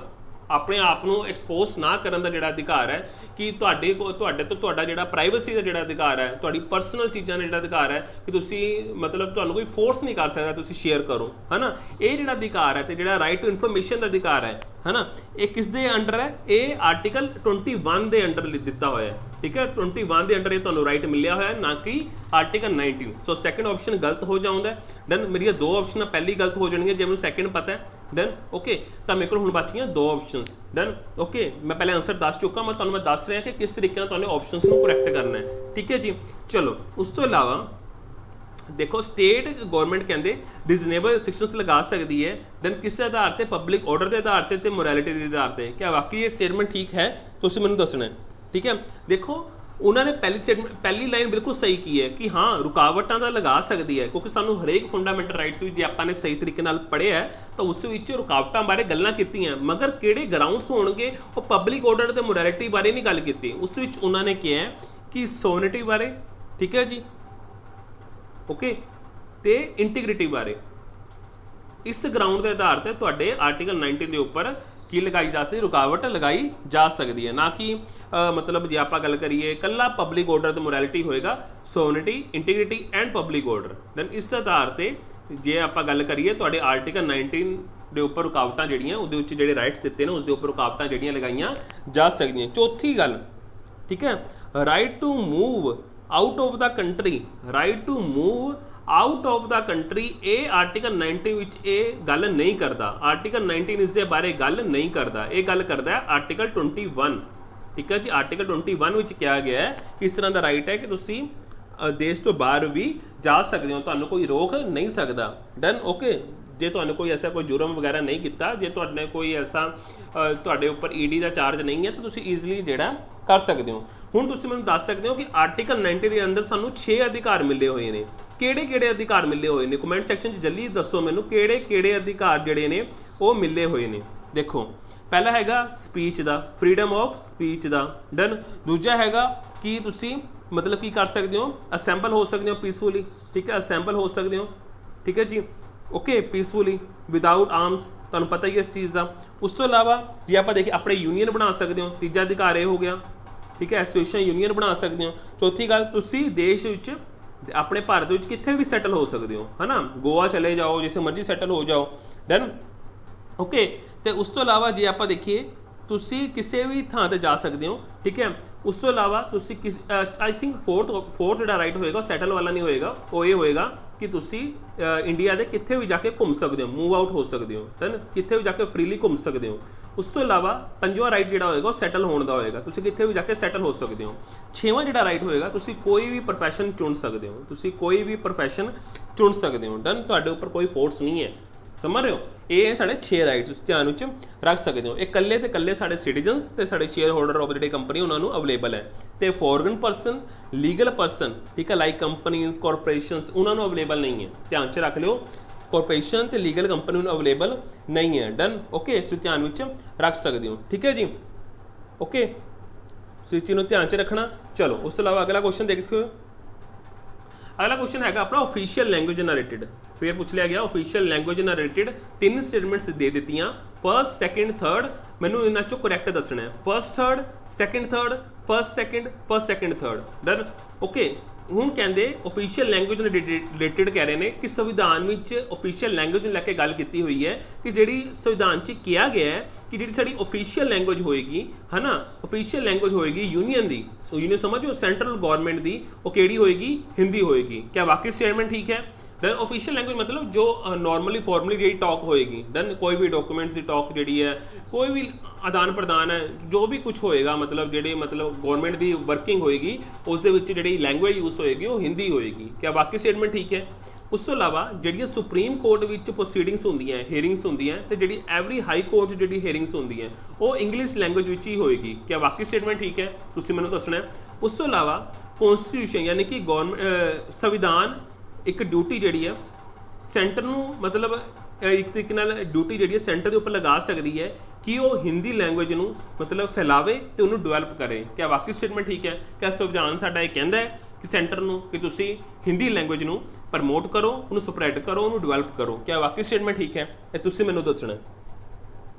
ਆਪਣੇ ਆਪ ਨੂੰ ਐਕਸਪੋਜ਼ ਨਾ ਕਰਨ ਦਾ ਜਿਹੜਾ ਅਧਿਕਾਰ ਹੈ, ਕਿ ਤੁਹਾਡੇ ਤੋਂ ਤੁਹਾਡਾ ਜਿਹੜਾ ਪ੍ਰਾਈਵੇਸੀ ਦਾ ਜਿਹੜਾ ਅਧਿਕਾਰ ਹੈ, ਤੁਹਾਡੀ ਪਰਸਨਲ ਚੀਜ਼ਾਂ ਦਾ ਜਿਹੜਾ ਅਧਿਕਾਰ ਹੈ ਕਿ ਤੁਸੀਂ ਮਤਲਬ ਤੁਹਾਨੂੰ ਕੋਈ ਫੋਰਸ ਨਹੀਂ ਕਰ ਸਕਦਾ ਤੁਸੀਂ ਸ਼ੇਅਰ ਕਰੋ, ਹੈ ਨਾ। ਇਹ ਜਿਹੜਾ ਅਧਿਕਾਰ ਹੈ ਤੇ ਜਿਹੜਾ ਰਾਈਟ ਟੂ ਇਨਫੋਰਮੇਸ਼ਨ ਦਾ ਅਧਿਕਾਰ ਹੈ ਨਾ, ਇਹ ਕਿਸ ਦੇ ਅੰਡਰ ਹੈ? ਇਹ ਆਰਟੀਕਲ 21 ਦੇ ਅੰਡਰ ਦਿੱਤਾ ਹੋਇਆ ਹੈ, ਠੀਕ ਹੈ। 21 ਦੇ ਅੰਡਰ ਇਹ ਤੁਹਾਨੂੰ ਰਾਈਟ ਮਿਲਿਆ ਹੋਇਆ, ਨਾ ਕਿ ਆਰਟੀਕਲ 19। ਸੋ ਸੈਕਿੰਡ ਆਪਸ਼ਨ ਗਲਤ ਹੋ ਜਾਂਦਾ। ਦੈਨ ਮੇਰੀਆਂ ਦੋ ਆਪਸ਼ਨਾਂ ਪਹਿਲੀ ਗਲਤ ਹੋ ਜਾਣਗੀਆਂ ਜੇ ਮੈਨੂੰ ਸੈਕਿੰਡ ਪਤਾ ਹੈ। Done okay. ਤਾਂ ਮੇਰੇ ਕੋਲ ਹੁਣ ਬਚ ਗਈਆਂ ਦੋ ਆਪਸ਼ਨਸ। Done okay. ਮੈਂ ਪਹਿਲੇ ਆਨਸਰ ਦੱਸ ਚੁੱਕਾ, ਮੈਂ ਤੁਹਾਨੂੰ ਦੱਸ ਰਿਹਾ ਕਿ ਕਿਸ ਤਰੀਕੇ ਨਾਲ ਤੁਹਾਨੂੰ ਆਪਸ਼ਨਸ ਨੂੰ ਕਰੈਕਟ ਕਰਨਾ ਹੈ, ਠੀਕ ਹੈ ਜੀ। ਚਲੋ ਉਸ ਤੋਂ ਇਲਾਵਾ ਦੇਖੋ, ਸਟੇਟ ਗਵਰਨਮੈਂਟ ਕਹਿੰਦੇ ਰੀਜ਼ਨੇਬਲ ਰਿਸਟ੍ਰਿਕਸ਼ਨਸ ਲਗਾ ਸਕਦੀ ਹੈ। ਦੈਨ ਕਿਸ ਆਧਾਰ ਤੇ? ਪਬਲਿਕ ਆਰਡਰ ਦੇ ਆਧਾਰ ਤੇ ਮੋਰੈਲਿਟੀ ਦੇ ਆਧਾਰ ਤੇ। ਕਿਆ ਵਾਕਈ ਇਹ ਸਟੇਟਮੈਂਟ ਠੀਕ ਹੈ? ਤੁਸੀਂ ਮੈਨੂੰ ਦੱਸਣਾ ਹੈ, ਠੀਕ ਹੈ। ਦੇਖੋ ਉਹਨਾਂ ਨੇ ਪਹਿਲੀ ਲਾਈਨ ਬਿਲਕੁਲ ਸਹੀ ਕੀ ਹੈ ਕਿ ਹਾਂ ਰੁਕਾਵਟਾਂ ਦਾ ਲਗਾ ਸਕਦੀ ਹੈ, ਕਿਉਂਕਿ ਸਾਨੂੰ ਹਰੇਕ ਫੰਡਾਮੈਂਟਲ ਰਾਈਟਸ ਵਿੱਚ ਜੇ ਆਪਾਂ ਨੇ ਸਹੀ ਤਰੀਕੇ ਨਾਲ ਪੜ੍ਹਿਆ ਤਾਂ ਉਸ ਵਿੱਚ ਰੁਕਾਵਟਾਂ ਬਾਰੇ ਗੱਲਾਂ ਕੀਤੀਆਂ, ਮਗਰ ਕਿਹੜੇ ਗਰਾਊਂਡਸ ਹੋਣਗੇ ਉਹ ਪਬਲਿਕ ਆਰਡਰ ਤੇ ਮੋਰੈਲਿਟੀ ਬਾਰੇ ਨਹੀਂ ਗੱਲ ਕੀਤੀ। ਉਸ ਵਿੱਚ ਉਹਨਾਂ ਨੇ ਕਿਹਾ ਕਿ ਸੋਵਰਨਿਟੀ ਬਾਰੇ, ਠੀਕ ਹੈ ਜੀ, ਓਕੇ, ਤੇ ਇੰਟੀਗ੍ਰਿਟੀ ਬਾਰੇ। ਇਸ ਗਰਾਊਂਡ ਦੇ ਆਧਾਰ ਤੇ ਤੁਹਾਡੇ ਆਰਟੀਕਲ 90 ਦੇ ਉੱਪਰ ਕੀ ਲਗਾਈ ਜਾ ਸਕਦੀ? ਰੁਕਾਵਟ ਲਗਾਈ ਜਾ ਸਕਦੀ ਹੈ, ਨਾ ਕਿ ਮਤਲਬ ਜੇ ਆਪਾਂ ਗੱਲ ਕਰੀਏ ਕੱਲਾ ਪਬਲਿਕ ਆਰਡਰ ਤੇ ਮੋਰੈਲਿਟੀ ਹੋਏਗਾ, sovereignty, integrity and public order. Then ਇਸ ਆਧਾਰ ਤੇ ਜੇ ਆਪਾਂ ਗੱਲ ਕਰੀਏ ਤੁਹਾਡੇ ਆਰਟੀਕਲ 19 ਦੇ ਉੱਪਰ ਰੁਕਾਵਟਾਂ ਜਿਹੜੀਆਂ ਉਹਦੇ ਵਿੱਚ ਜਿਹੜੇ ਰਾਈਟਸ ਦਿੱਤੇ ਨੇ ਉਸ ਦੇ ਉੱਪਰ ਰੁਕਾਵਟਾਂ ਜਿਹੜੀਆਂ ਲਗਾਈਆਂ ਜਾ ਸਕਦੀਆਂ। ਚੌਥੀ ਗੱਲ, ਠੀਕ ਹੈ, right to move out of the country, right to move out of the country, ਇਹ ਆਰਟੀਕਲ 90 ਵਿੱਚ ਇਹ ਗੱਲ ਨਹੀਂ ਕਰਦਾ। ਆਰਟੀਕਲ 19 ਇਸ ਦੇ ਬਾਰੇ ਗੱਲ ਨਹੀਂ ਕਰਦਾ, ਇਹ ਗੱਲ ਕਰਦਾ ਹੈ ਆਰਟੀਕਲ 21, ਠੀਕ ਹੈ ਜੀ। ਆਰਟੀਕਲ 21 ਵਿੱਚ ਕਿਹਾ ਗਿਆ ਹੈ ਕਿ ਇਸ ਤਰ੍ਹਾਂ ਦਾ ਰਾਈਟ ਹੈ ਕਿ ਤੁਸੀਂ ਦੇਸ਼ ਤੋਂ ਬਾਹਰ ਵੀ ਜਾ ਸਕਦੇ ਹੋ, ਤੁਹਾਨੂੰ ਕੋਈ ਰੋਕ ਨਹੀਂ ਸਕਦਾ। Done okay. ਜੇ ਤੁਹਾਨੂੰ ਕੋਈ ਐਸਾ ਕੋਈ ਜੁਰਮ ਵਗੈਰਾ ਨਹੀਂ ਕੀਤਾ, ਜੇ ਤੁਹਾਡੇ ਕੋਈ ਐਸਾ ਤੁਹਾਡੇ ਉੱਪਰ ਈਡੀ ਦਾ ਚਾਰਜ ਨਹੀਂ ਹੈ ਤਾਂ ਤੁਸੀਂ ਈਜ਼ੀਲੀ ਜਿਹੜਾ ਕਰ ਸਕਦੇ ਹੋ। ਹੁਣ ਤੁਸੀਂ ਮੈਨੂੰ ਦੱਸ ਸਕਦੇ ਹੋ ਕਿ ਆਰਟੀਕਲ 90 ਦੇ ਅੰਦਰ ਸਾਨੂੰ 6 ਅਧਿਕਾਰ ਮਿਲੇ ਹੋਏ ਨੇ। ਕਿਹੜੇ ਅਧਿਕਾਰ ਮਿਲੇ ਹੋਏ ਨੇ? ਕਮੈਂਟ ਸੈਕਸ਼ਨ 'ਚ ਜਲਦੀ ਦੱਸੋ ਮੈਨੂੰ ਕਿਹੜੇ ਅਧਿਕਾਰ ਜਿਹੜੇ ਨੇ ਉਹ ਮਿਲੇ ਹੋਏ ਨੇ। ਦੇਖੋ ਪਹਿਲਾ ਹੈਗਾ speech the, freedom of speech the. Done. ਦੂਜਾ ਹੈਗਾ ਕਿ ਤੁਸੀਂ ਮਤਲਬ ਕੀ ਕਰ ਸਕਦੇ ਹੋ? ਅਸੈਂਬਲ ਹੋ ਸਕਦੇ ਹੋ ਪੀਸਫੁਲੀ, ਠੀਕ ਹੈ, ਅਸੈਂਬਲ ਹੋ ਸਕਦੇ ਹੋ, ठीक है जी। ओके, पीसफुली विदाउट आर्म्स, ਤੁਹਾਨੂੰ ਪਤਾ ਹੀ ਇਸ ਚੀਜ਼ ਦਾ। ਉਸ ਤੋਂ ਇਲਾਵਾ ਜੇ ਆਪਾਂ ਦੇਖੀਏ ਆਪਣੇ ਯੂਨੀਅਨ ਬਣਾ ਸਕਦੇ ਹੋ, ਤੀਜਾ ਅਧਿਕਾਰ ਇਹ ਹੋ ਗਿਆ, ਠੀਕ ਹੈ, ਐਸੋਸੀਏਸ਼ਨ ਯੂਨੀਅਨ ਬਣਾ ਸਕਦੇ ਹੋ। ਚੌਥੀ ਗੱਲ, ਤੁਸੀਂ ਦੇਸ਼ ਵਿੱਚ ਆਪਣੇ ਭਾਰਤ ਵਿੱਚ ਕਿੱਥੇ ਵੀ ਸੈਟਲ ਹੋ ਸਕਦੇ ਹੋ, ਹੈ ਨਾ, ਗੋਆ ਚਲੇ ਜਾਓ, ਜਿੱਥੇ ਮਰਜ਼ੀ ਸੈਟਲ ਹੋ ਜਾਓ, ਡਨ। ਓਕੇ, ਤੇ ਉਸ ਤੋਂ ਇਲਾਵਾ ਜੇ ਆਪਾਂ ਦੇਖੀਏ ਤੁਸੀਂ ਕਿਸੇ ਵੀ ਥਾਂ ਤੇ ਜਾ ਸਕਦੇ ਹੋ, ਠੀਕ ਹੈ। ਉਸ ਤੋਂ ਇਲਾਵਾ ਤੁਸੀਂ ਆਈ ਥਿੰਕ ਫੋਰਥ ਜਿਹੜਾ ਰਾਈਟ ਹੋਏਗਾ ਉਹ ਸੈਟਲ ਵਾਲਾ ਨਹੀਂ ਹੋਏਗਾ, ਉਹ ਇਹ ਹੋਏਗਾ ਕਿ ਤੁਸੀਂ ਇੰਡੀਆ ਦੇ ਕਿੱਥੇ ਵੀ ਜਾ ਕੇ ਘੁੰਮ ਸਕਦੇ ਹੋ, ਮੂਵ ਆਊਟ ਹੋ ਸਕਦੇ ਹੋ, ਹੈ, ਕਿੱਥੇ ਵੀ ਜਾ ਕੇ ਫਰੀਲੀ ਘੁੰਮ ਸਕਦੇ ਹੋ। ਉਸ ਤੋਂ ਇਲਾਵਾ ਪੰਜਵਾਂ ਰਾਈਟ ਜਿਹੜਾ ਹੋਏਗਾ ਉਹ ਸੈਟਲ ਹੋਣ ਦਾ ਹੋਏਗਾ, ਤੁਸੀਂ ਕਿੱਥੇ ਵੀ ਜਾ ਕੇ ਸੈਟਲ ਹੋ ਸਕਦੇ ਹੋ। ਛੇਵਾਂ ਜਿਹੜਾ ਰਾਈਟ ਹੋਏਗਾ, ਤੁਸੀਂ ਕੋਈ ਵੀ ਪ੍ਰੋਫੈਸ਼ਨ ਚੁਣ ਸਕਦੇ ਹੋ, ਤੁਸੀਂ ਕੋਈ ਵੀ ਪ੍ਰੋਫੈਸ਼ਨ ਚੁਣ ਸਕਦੇ ਹੋ, ਡਨ। ਤੁਹਾਡੇ ਉੱਪਰ ਕੋਈ ਫੋਰਸ ਨਹੀਂ ਹੈ, ਸਮਝ ਰਹੇ ਹੋ। ਇਹ ਸਾਡੇ 6 ਰਾਈਟ ਤੁਸੀਂ ਧਿਆਨ ਵਿੱਚ ਰੱਖ ਸਕਦੇ ਹੋ। ਇਹ ਇਕੱਲੇ ਤੇ ਇਕੱਲੇ ਸਾਡੇ ਸਿਟੀਜ਼ਨਸ ਤੇ ਸਾਡੇ ਸ਼ੇਅਰ ਹੋਲਡਰ ਆਫ ਜਿਹੜੀ ਕੰਪਨੀ ਉਹਨਾਂ ਨੂੰ ਅਵੇਲੇਬਲ ਹੈ, ਤੇ ਫੋਰਨ ਪਰਸਨ, ਲੀਗਲ ਪਰਸਨ, ਠੀਕ ਹੈ, ਲਾਈਕ ਕੰਪਨੀਜ਼, ਕਾਰਪੋਰੇਸ਼ਨਸ, ਉਹਨਾਂ ਨੂੰ ਅਵੇਲੇਬਲ ਨਹੀਂ ਹੈ, ਧਿਆਨ 'ਚ ਰੱਖ ਲਿਓ। ਕਾਰਪੋਰੇਸ਼ਨ ਤੇ ਲੀਗਲ ਕੰਪਨੀ ਨੂੰ ਅਵੇਲੇਬਲ ਨਹੀਂ ਹੈ, ਡਨ। ਓਕੇ, ਤੁਸੀਂ ਧਿਆਨ ਵਿੱਚ ਰੱਖ ਸਕਦੇ ਹੋ, ਠੀਕ ਹੈ ਜੀ। ਓਕੇ, ਤੁਸੀਂ ਇਸ ਚੀਜ਼ ਨੂੰ ਧਿਆਨ 'ਚ ਰੱਖਣਾ। ਚਲੋ, ਉਸ ਤੋਂ ਇਲਾਵਾ ਅਗਲਾ ਕੁਐਸਚਨ ਦੇਖਿਓ। ਅਗਲਾ ਕੁਐਸਚਨ ਹੈਗਾ ਆਪਣਾ ਓਫੀਸ਼ੀਅਲ ਲੈਂਗੁਏਜ ਨਾਲ ਰਿਲੇਟਡ। ਫਿਰ ਪੁੱਛ ਲਿਆ ਗਿਆ ਓਫੀਸ਼ੀਅਲ ਲੈਂਗੁਏਜ ਨਾਲ ਰਿਲੇਟਡ 3 ਸਟੇਟਮੈਂਟਸ ਦੇ ਦਿੱਤੀਆਂ, ਫਸਟ, ਸੈਕਿੰਡ, ਥਰਡ। ਮੈਨੂੰ ਇਹਨਾਂ ਚੋਂ ਕਰੈਕਟ ਦੱਸਣਾ ਹੈ, first third, second third, first second third, done. Okay, ਹੁਣ ਕਹਿੰਦੇ ਓਫੀਸ਼ੀਅਲ ਲੈਂਗੁਏਜ ਨਾਲ ਰਿਲੇਟਡ ਕਹਿ ਰਹੇ ਨੇ ਕਿ ਸੰਵਿਧਾਨ ਵਿੱਚ ਓਫੀਸ਼ੀਅਲ ਲੈਂਗੁਏਜ ਨੂੰ ਲੈ ਕੇ ਗੱਲ ਕੀਤੀ ਹੋਈ ਹੈ ਕਿ ਜਿਹੜੀ ਸੰਵਿਧਾਨ 'ਚ ਕਿਹਾ ਗਿਆ ਹੈ ਕਿ ਜਿਹੜੀ ਸਾਡੀ ਓਫੀਸ਼ੀਅਲ ਲੈਂਗੁਏਜ ਹੋਏਗੀ, ਹੈ ਨਾ, ਓਫੀਸ਼ੀਅਲ ਲੈਂਗੁਏਜ ਹੋਏਗੀ ਯੂਨੀਅਨ ਦੀ, ਸੋ ਯੂਨੀਅਨ ਸਮਝੋ ਸੈਂਟਰਲ ਗਵਰਨਮੈਂਟ ਦੀ, ਉਹ ਕਿਹੜੀ ਹੋਏਗੀ? ਹਿੰਦੀ ਹੋਏਗੀ। ਕਿਆ ਵਾਕਈ ਸਟੇਟਮੈਂਟ ਠੀਕ ਹੈ? ਦੈਨ ਓਫੀਸ਼ੀਅਲ ਲੈਂਗੁਏਜ मतलब जो नॉर्मली फॉर्मली जी टॉक होएगी, दैन कोई भी डॉक्यूमेंट्स की टॉक जी है, कोई भी आदान प्रदान है, जो भी कुछ होएगा मतलब जी मतलब गवर्नमेंट की वर्किंग होएगी उस जी लैंगुएज यूज होएगी वो हिंदी होएगी। क्या बाकी स्टेटमेंट ठीक है? उस तो इलावा जी सुप्रीम कोर्ट में प्रोसीडिंग्स होंदियां, हेयरिंग्स होंदियां, ते जी एवरी हाई कोर्ट जी हेयरिंग्स होंदियां वो इंग्लिश लैंगुएज में ही होएगी। क्या बाकी स्टेटमेंट ठीक है? तुसीं मैनूं दसना है। उस तो इलावा कॉन्स्टिट्यूशन यानी कि गवर्नमेंट संविधान एक ड्यूटी जी है सेंटर नूं मतलब एक तरीके नाल ड्यूटी जी सेंटर के उपर लगा सकती है कि वो हिंदी लैंगुएज नूं मतलब फैलावे तो उन्होंने डिवेलप करे। क्या वाकई स्टेटमेंट ठीक है? क्या संविधान साडा ये कहता है कि सेंटर नूं कि तुसीं हिंदी लैंगुएज नूं प्रमोट करो, उन्होंने स्प्रैड करो, उन्होंने डिवेलप करो। क्या वाकई स्टेटमेंट ठीक है? ये तुसीं मैनूं दसना,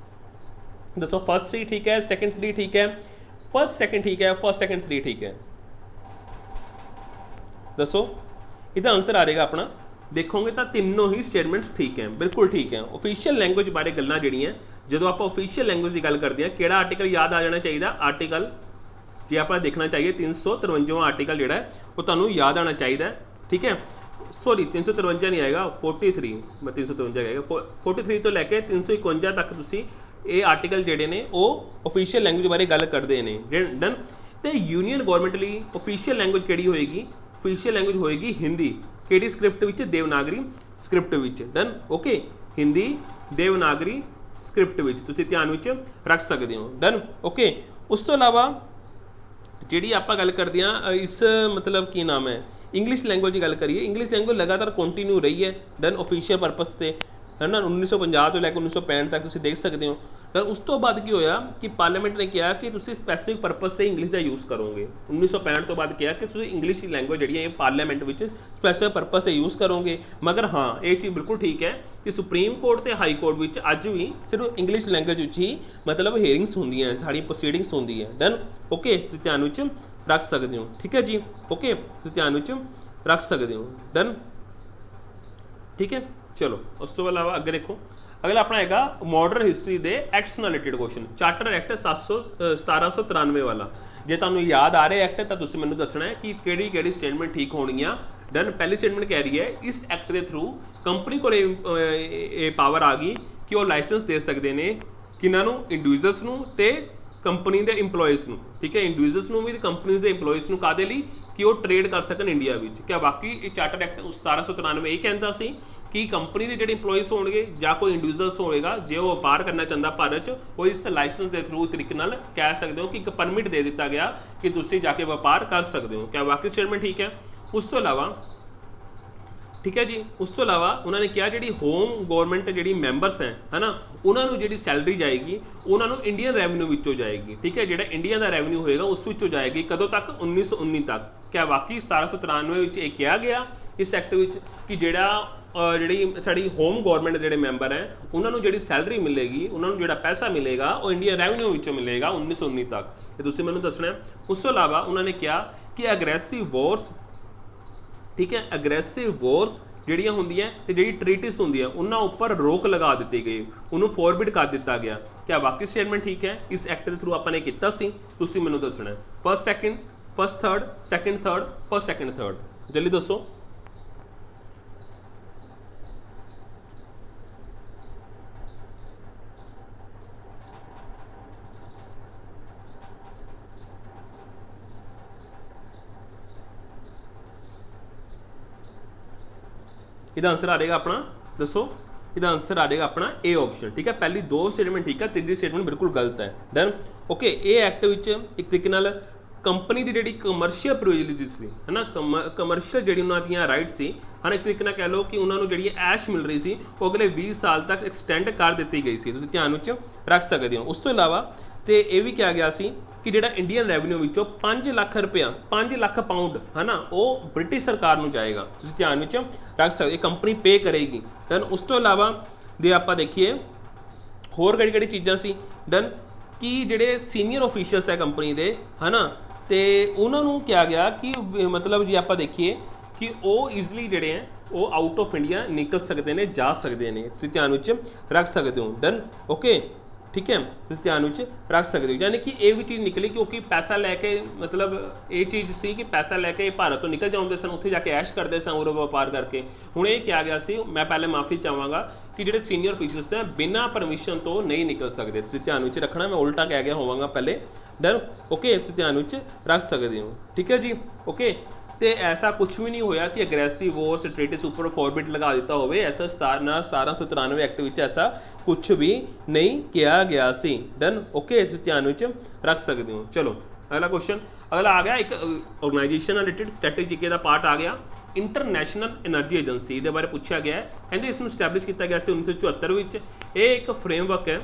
दसो। फर्स्ट 3 ठीक है, सैकेंड 3 ठीक है, फर्स्ट सैकेंड ठीक है, फर्स्ट सैकेंड 3 ठीक है, दसो। ਇਹਦਾ ਆਨਸਰ ਆ ਜਾਏਗਾ ਆਪਣਾ, ਦੇਖੋਗੇ ਤਾਂ ਤਿੰਨੋਂ ਹੀ ਸਟੇਟਮੈਂਟਸ ਠੀਕ ਹੈ, ਬਿਲਕੁਲ ਠੀਕ ਹੈ। ਓਫੀਸ਼ੀਅਲ ਲੈਂਗੁਏਜ ਬਾਰੇ ਗੱਲਾਂ ਜਿਹੜੀਆਂ, ਜਦੋਂ ਆਪਾਂ ਓਫੀਸ਼ੀਅਲ ਲੈਂਗੁਏਜ ਦੀ ਗੱਲ ਕਰਦੇ ਹਾਂ, ਕਿਹੜਾ ਆਰਟੀਕਲ ਯਾਦ ਆ ਜਾਣਾ ਚਾਹੀਦਾ? ਆਰਟੀਕਲ ਜੇ ਆਪਾਂ ਦੇਖਣਾ ਚਾਹੀਏ 353ਵਾਂ ਆਰਟੀਕਲ ਜਿਹੜਾ ਹੈ ਉਹ ਤੁਹਾਨੂੰ ਯਾਦ ਆਉਣਾ ਚਾਹੀਦਾ, ਠੀਕ ਹੈ। ਸੌਰੀ 353 ਨਹੀਂ ਆਏਗਾ, 43, ਮੈਂ 353 ਕਹੇਗਾ, 43 ਤੋਂ ਲੈ ਕੇ 351 ਤੱਕ ਤੁਸੀਂ ਇਹ ਆਰਟੀਕਲ ਜਿਹੜੇ ਨੇ ਉਹ ਓਫੀਸ਼ੀਅਲ ਲੈਂਗੁਏਜ ਬਾਰੇ ਗੱਲ ਕਰਦੇ ਨੇ, ਡਨ। ਤੇ ਯੂਨੀਅਨ ਗਵਰਨਮੈਂਟ ਲਈ ਓਫੀਸ਼ੀਅਲ ਲੈਂਗੁਏਜ ਕਿਹੜੀ ਹੋਏਗੀ? ऑफिशियल लैंग्वेज होएगी हिंदी, केड़ी स्क्रिप्ट विच? देवनागरी स्क्रिप्ट विच, done. Okay, Hindi Devanagari script विच तुसीं ध्यान विच रख सकते हो, डन। ओके, उस तो इलावा जिहड़ी आपां गल करदे हां इस मतलब की नाम है इंग्लिश लैंग्वेज की गल करिए, इंग्लिश लैंग्वेज लगातार कंटिन्यू रही है, डन, ऑफिशियल परपस से, है ना। 1950 तो लैके 1965 तक तुसीं देख सकते हो। पर उस तो बाद की होया कि पार्लीमेंट ने कहा कि तुसीं स्पैसिफिक परपस से इंग्लिश का यूज़ करोगे। 1965 तो बाद कहा कि तुसीं इंग्लिश लैंग्वेज जी पार्लीमेंट में स्पैसिफिक परपस से यूज़ करोगे। मगर हाँ, ये चीज़ बिल्कुल ठीक है कि सुप्रीम कोर्ट ते हाई कोर्ट में अज भी सिर्फ इंग्लिश लैंग्वेज ही मतलब हेयरिंग्स होंदियां, साड़ी प्रोसीडिंग्स होंदी है, डन। ओके, तुसीं ध्यान विच रख सकते हो, ठीक है जी। ओके, तुसीं ध्यान विच रख सकते हो, डन, ठीक है। चलो, उस तो इलावा अगे देखो, अगला अपना हैगा मॉडर्न हिस्टरी के एक्ट्स नाल रिलेटेड क्वेश्चन। चार्टर एक्ट 1793 वाला, जे तुहानूं याद आ रहा एक्ट तो तुसीं मैनूं दसना है कि किहड़ी स्टेटमेंट ठीक होनी आ, डन। पहली स्टेटमेंट कह रही है इस एक्ट के थ्रू कंपनी को पावर आ गई कि वो लाइसेंस दे सकते हैं किन्हां नूं? इंडिविजुअल्स नूं ते कंपनी के इंप्लॉयज़ नूं, ठीक है। इंडिविजुअल्स नूं भी ते कंपनीज़ के इंप्लॉयज़ नूं काहदे लई? कि वो ट्रेड कर सकन इंडिया में। क्या वाकई ये चार्टर एक्ट 1793 ये कहता सी कि कंपनी के जो इंप्लॉयज़ होंगे या कोई इंडिविजुअल्स होएगा जो व्यापार करना चाहता भारत च, वो इस लाइसेंस के थ्रू तरीके नाल कह सकते हो कि एक परमिट दे दिता गया कि तुसीं जाके व्यापार कर सकते हो। क्या वाकई स्टेटमेंट ठीक है? उस तो इलावा ठीक है जी। उस तो इलावा उन्होंने कहा जी होम गवर्नमेंट जी मैंबरस हैं है ना, उन्होंने जी सैलरी जाएगी उन्होंने इंडियन रैवन्यू विचों जाएगी। ठीक है, जो इंडिया का रैवन्यू होएगा उस विचों जाएगी कदों तक 1919 तक। क्या वाकई 1793 कहा गया इस एक्ट में कि जोड़ा जी साड़ी होम गवर्नमेंट के मैंबर हैं उन्होंने जी सैलरी मिलेगी उन्होंने जो पैसा मिलेगा वो इंडियन रैवन्यू विचों मिलेगा 1919 तक। तो तुसीं मैनूं दसना। उस तो इलावा उन्होंने कहा कि अग्रैसिव वॉर्स, ठीक है, अग्रैसिव वॉर्स ਜਿਹੜੀਆਂ ਹੁੰਦੀਆਂ ਤੇ ਜਿਹੜੀ ਟ੍ਰੀਟਿਸ ਹੁੰਦੀਆਂ ਉਹਨਾਂ ਉੱਪਰ ਰੋਕ ਲਗਾ ਦਿੱਤੀ ਗਈ, ਉਹਨੂੰ ਫੋਰਬਿਡ ਕਰ ਦਿੱਤਾ ਗਿਆ। क्या वाकई स्टेटमेंट ठीक है? इस एक्ट के थ्रू ਆਪਾਂ ਨੇ ਕੀਤਾ ਸੀ, ਤੁਸੀਂ ਮੈਨੂੰ ਦੱਸਣਾ। First third second third first second third जल्दी दसो। ਇਹਦਾ आंसर आ जाएगा अपना, दसो ਇਹਦਾ आंसर आ जाएगा अपना ए ऑप्शन। ठीक है, पहली दो स्टेटमेंट ठीक है, तीसरी स्टेटमेंट बिल्कुल गलत है। दैन ओके, ਇਹ ਐਕਟ ਵਿੱਚ ਇੱਕ ਤਰੀਕੇ ਨਾਲ ਕੰਪਨੀ ਦੀ ਜਿਹੜੀ ਕਮਰਸ਼ੀਅਲ ਪ੍ਰਿਵਿਲੇਜ ਸੀ ਹੈ ਨਾ, ਕਮਰਸ਼ੀਅਲ ਜਿਹੜੀ ਉਹਨਾਂ ਦੀਆਂ ਰਾਈਟ ਸੀ ਹਨ, ਇੱਕ ਤਰੀਕੇ ਨਾਲ ਕਹਿ ਲਓ ਕਿ ਉਹਨਾਂ ਨੂੰ ਜਿਹੜੀ ਐਸ਼ ਮਿਲ ਰਹੀ ਸੀ ਉਹ ਅਗਲੇ 20 ਸਾਲ ਤੱਕ ਐਕਸਟੈਂਡ ਕਰ ਦਿੱਤੀ ਗਈ ਸੀ, ਤੁਸੀਂ ਧਿਆਨ ਵਿੱਚ ਰੱਖ ਸਕਦੇ ਹੋ। ਉਸ ਤੋਂ ਇਲਾਵਾ ਤੇ ਇਹ ਵੀ ਕਿਹਾ ਗਿਆ ਸੀ ਕਿ ਜਿਹੜਾ ਇੰਡੀਅਨ ਰੈਵਨਿਊ ਵਿੱਚੋਂ 5 ਲੱਖ ਰੁਪਇਆ 5 ਲੱਖ ਪਾਉਂਡ ਹੈ ਨਾ ਉਹ ਬ੍ਰਿਟਿਸ਼ ਸਰਕਾਰ ਨੂੰ ਜਾਏਗਾ, ਤੁਸੀਂ ਧਿਆਨ ਵਿੱਚ ਰੱਖ ਸਕਦੇ, ਇਹ ਕੰਪਨੀ ਪੇ ਕਰੇਗੀ। ਦੈਨ ਉਸ ਤੋਂ ਇਲਾਵਾ ਜੇ ਆਪਾਂ ਦੇਖੀਏ ਹੋਰ ਕਿਹੜੀ ਕਿਹੜੀ ਚੀਜ਼ਾਂ ਸੀ, ਦੈਨ ਕਿ ਜਿਹੜੇ ਸੀਨੀਅਰ ਆਫੀਸ਼ੀਅਲਸ ਹੈ ਕੰਪਨੀ ਦੇ ਹੈ ਨਾ, ਤੇ ਉਹਨਾਂ ਨੂੰ ਕਿਹਾ ਗਿਆ ਕਿ ਮਤਲਬ ਜੇ ਆਪਾਂ ਦੇਖੀਏ ਕਿ ਉਹ ਈਜ਼ਲੀ ਜਿਹੜੇ ਹੈ ਉਹ ਆਊਟ ਆਫ ਇੰਡੀਆ ਨਿਕਲ ਸਕਦੇ ਨੇ, ਜਾ ਸਕਦੇ ਨੇ, ਤੁਸੀਂ ਧਿਆਨ ਵਿੱਚ ਰੱਖ ਸਕਦੇ ਹੋ। ਦੈਨ ਓਕੇ, ठीक है, ਤੁਸੀਂ ਧਿਆਨ ਵਿੱਚ ਰੱਖ ਸਕਦੇ ਹੋ। ਯਾਨੀ ਕਿ ਇਹ ਵੀ ਚੀਜ਼ ਨਿਕਲੀ ਕਿਉਂਕਿ ਪੈਸਾ ਲੈ ਕੇ ਮਤਲਬ ਇਹ ਚੀਜ਼ ਸੀ ਕਿ ਪੈਸਾ ਲੈ ਕੇ ਭਾਰਤ ਤੋਂ ਨਿਕਲ ਜਾਂਦੇ ਸਨ, ਉੱਥੇ ਜਾ ਕੇ ਐਸ਼ ਕਰਦੇ ਸਨ ਉਰੋ ਵਪਾਰ ਕਰਕੇ। ਹੁਣ ਇਹ ਕਿਹਾ ਗਿਆ ਸੀ, ਮੈਂ ਪਹਿਲੇ ਮਾਫੀ ਚਾਹਾਂਗਾ ਕਿ ਜਿਹੜੇ ਸੀਨੀਅਰ ਅਫੀਸ਼ੀਅਲਸ ਹੈ ਬਿਨਾਂ ਪਰਮਿਸ਼ਨ ਤੋਂ ਨਹੀਂ ਨਿਕਲ ਸਕਦੇ, ਤੁਸੀਂ ਧਿਆਨ ਵਿੱਚ ਰੱਖਣਾ, ਮੈਂ ਉਲਟਾ ਕਹਿ ਗਿਆ ਹੋਵਾਂਗਾ ਪਹਿਲੇ। ਦੈਨ ਓਕੇ, ਤੁਸੀਂ ਧਿਆਨ ਵਿੱਚ ਰੱਖ ਸਕਦੇ ਹੋ। ਠੀਕ ਹੈ ਜੀ, ਓਕੇ। तो ऐसा कुछ भी नहीं होया कि अग्रैसिव वॉर ट्रीटिस ऊपर फॉरबिड लगा दिता हो, ऐसा 1793 एक्ट में ऐसा कुछ भी नहीं किया गया सी। डन ओके, ध्यान में रख सकते हो। चलो अगला क्वेश्चन, अगला आ गया एक ऑर्गेनाइजेशन रिलेटेड स्ट्रैटेजी का पार्ट आ गया, इंटरनेशनल एनर्जी एजेंसी के बारे पूछा गया है। कहते इसमें स्टैबलिश किया गया 1974 ये एक फ्रेमवर्क है,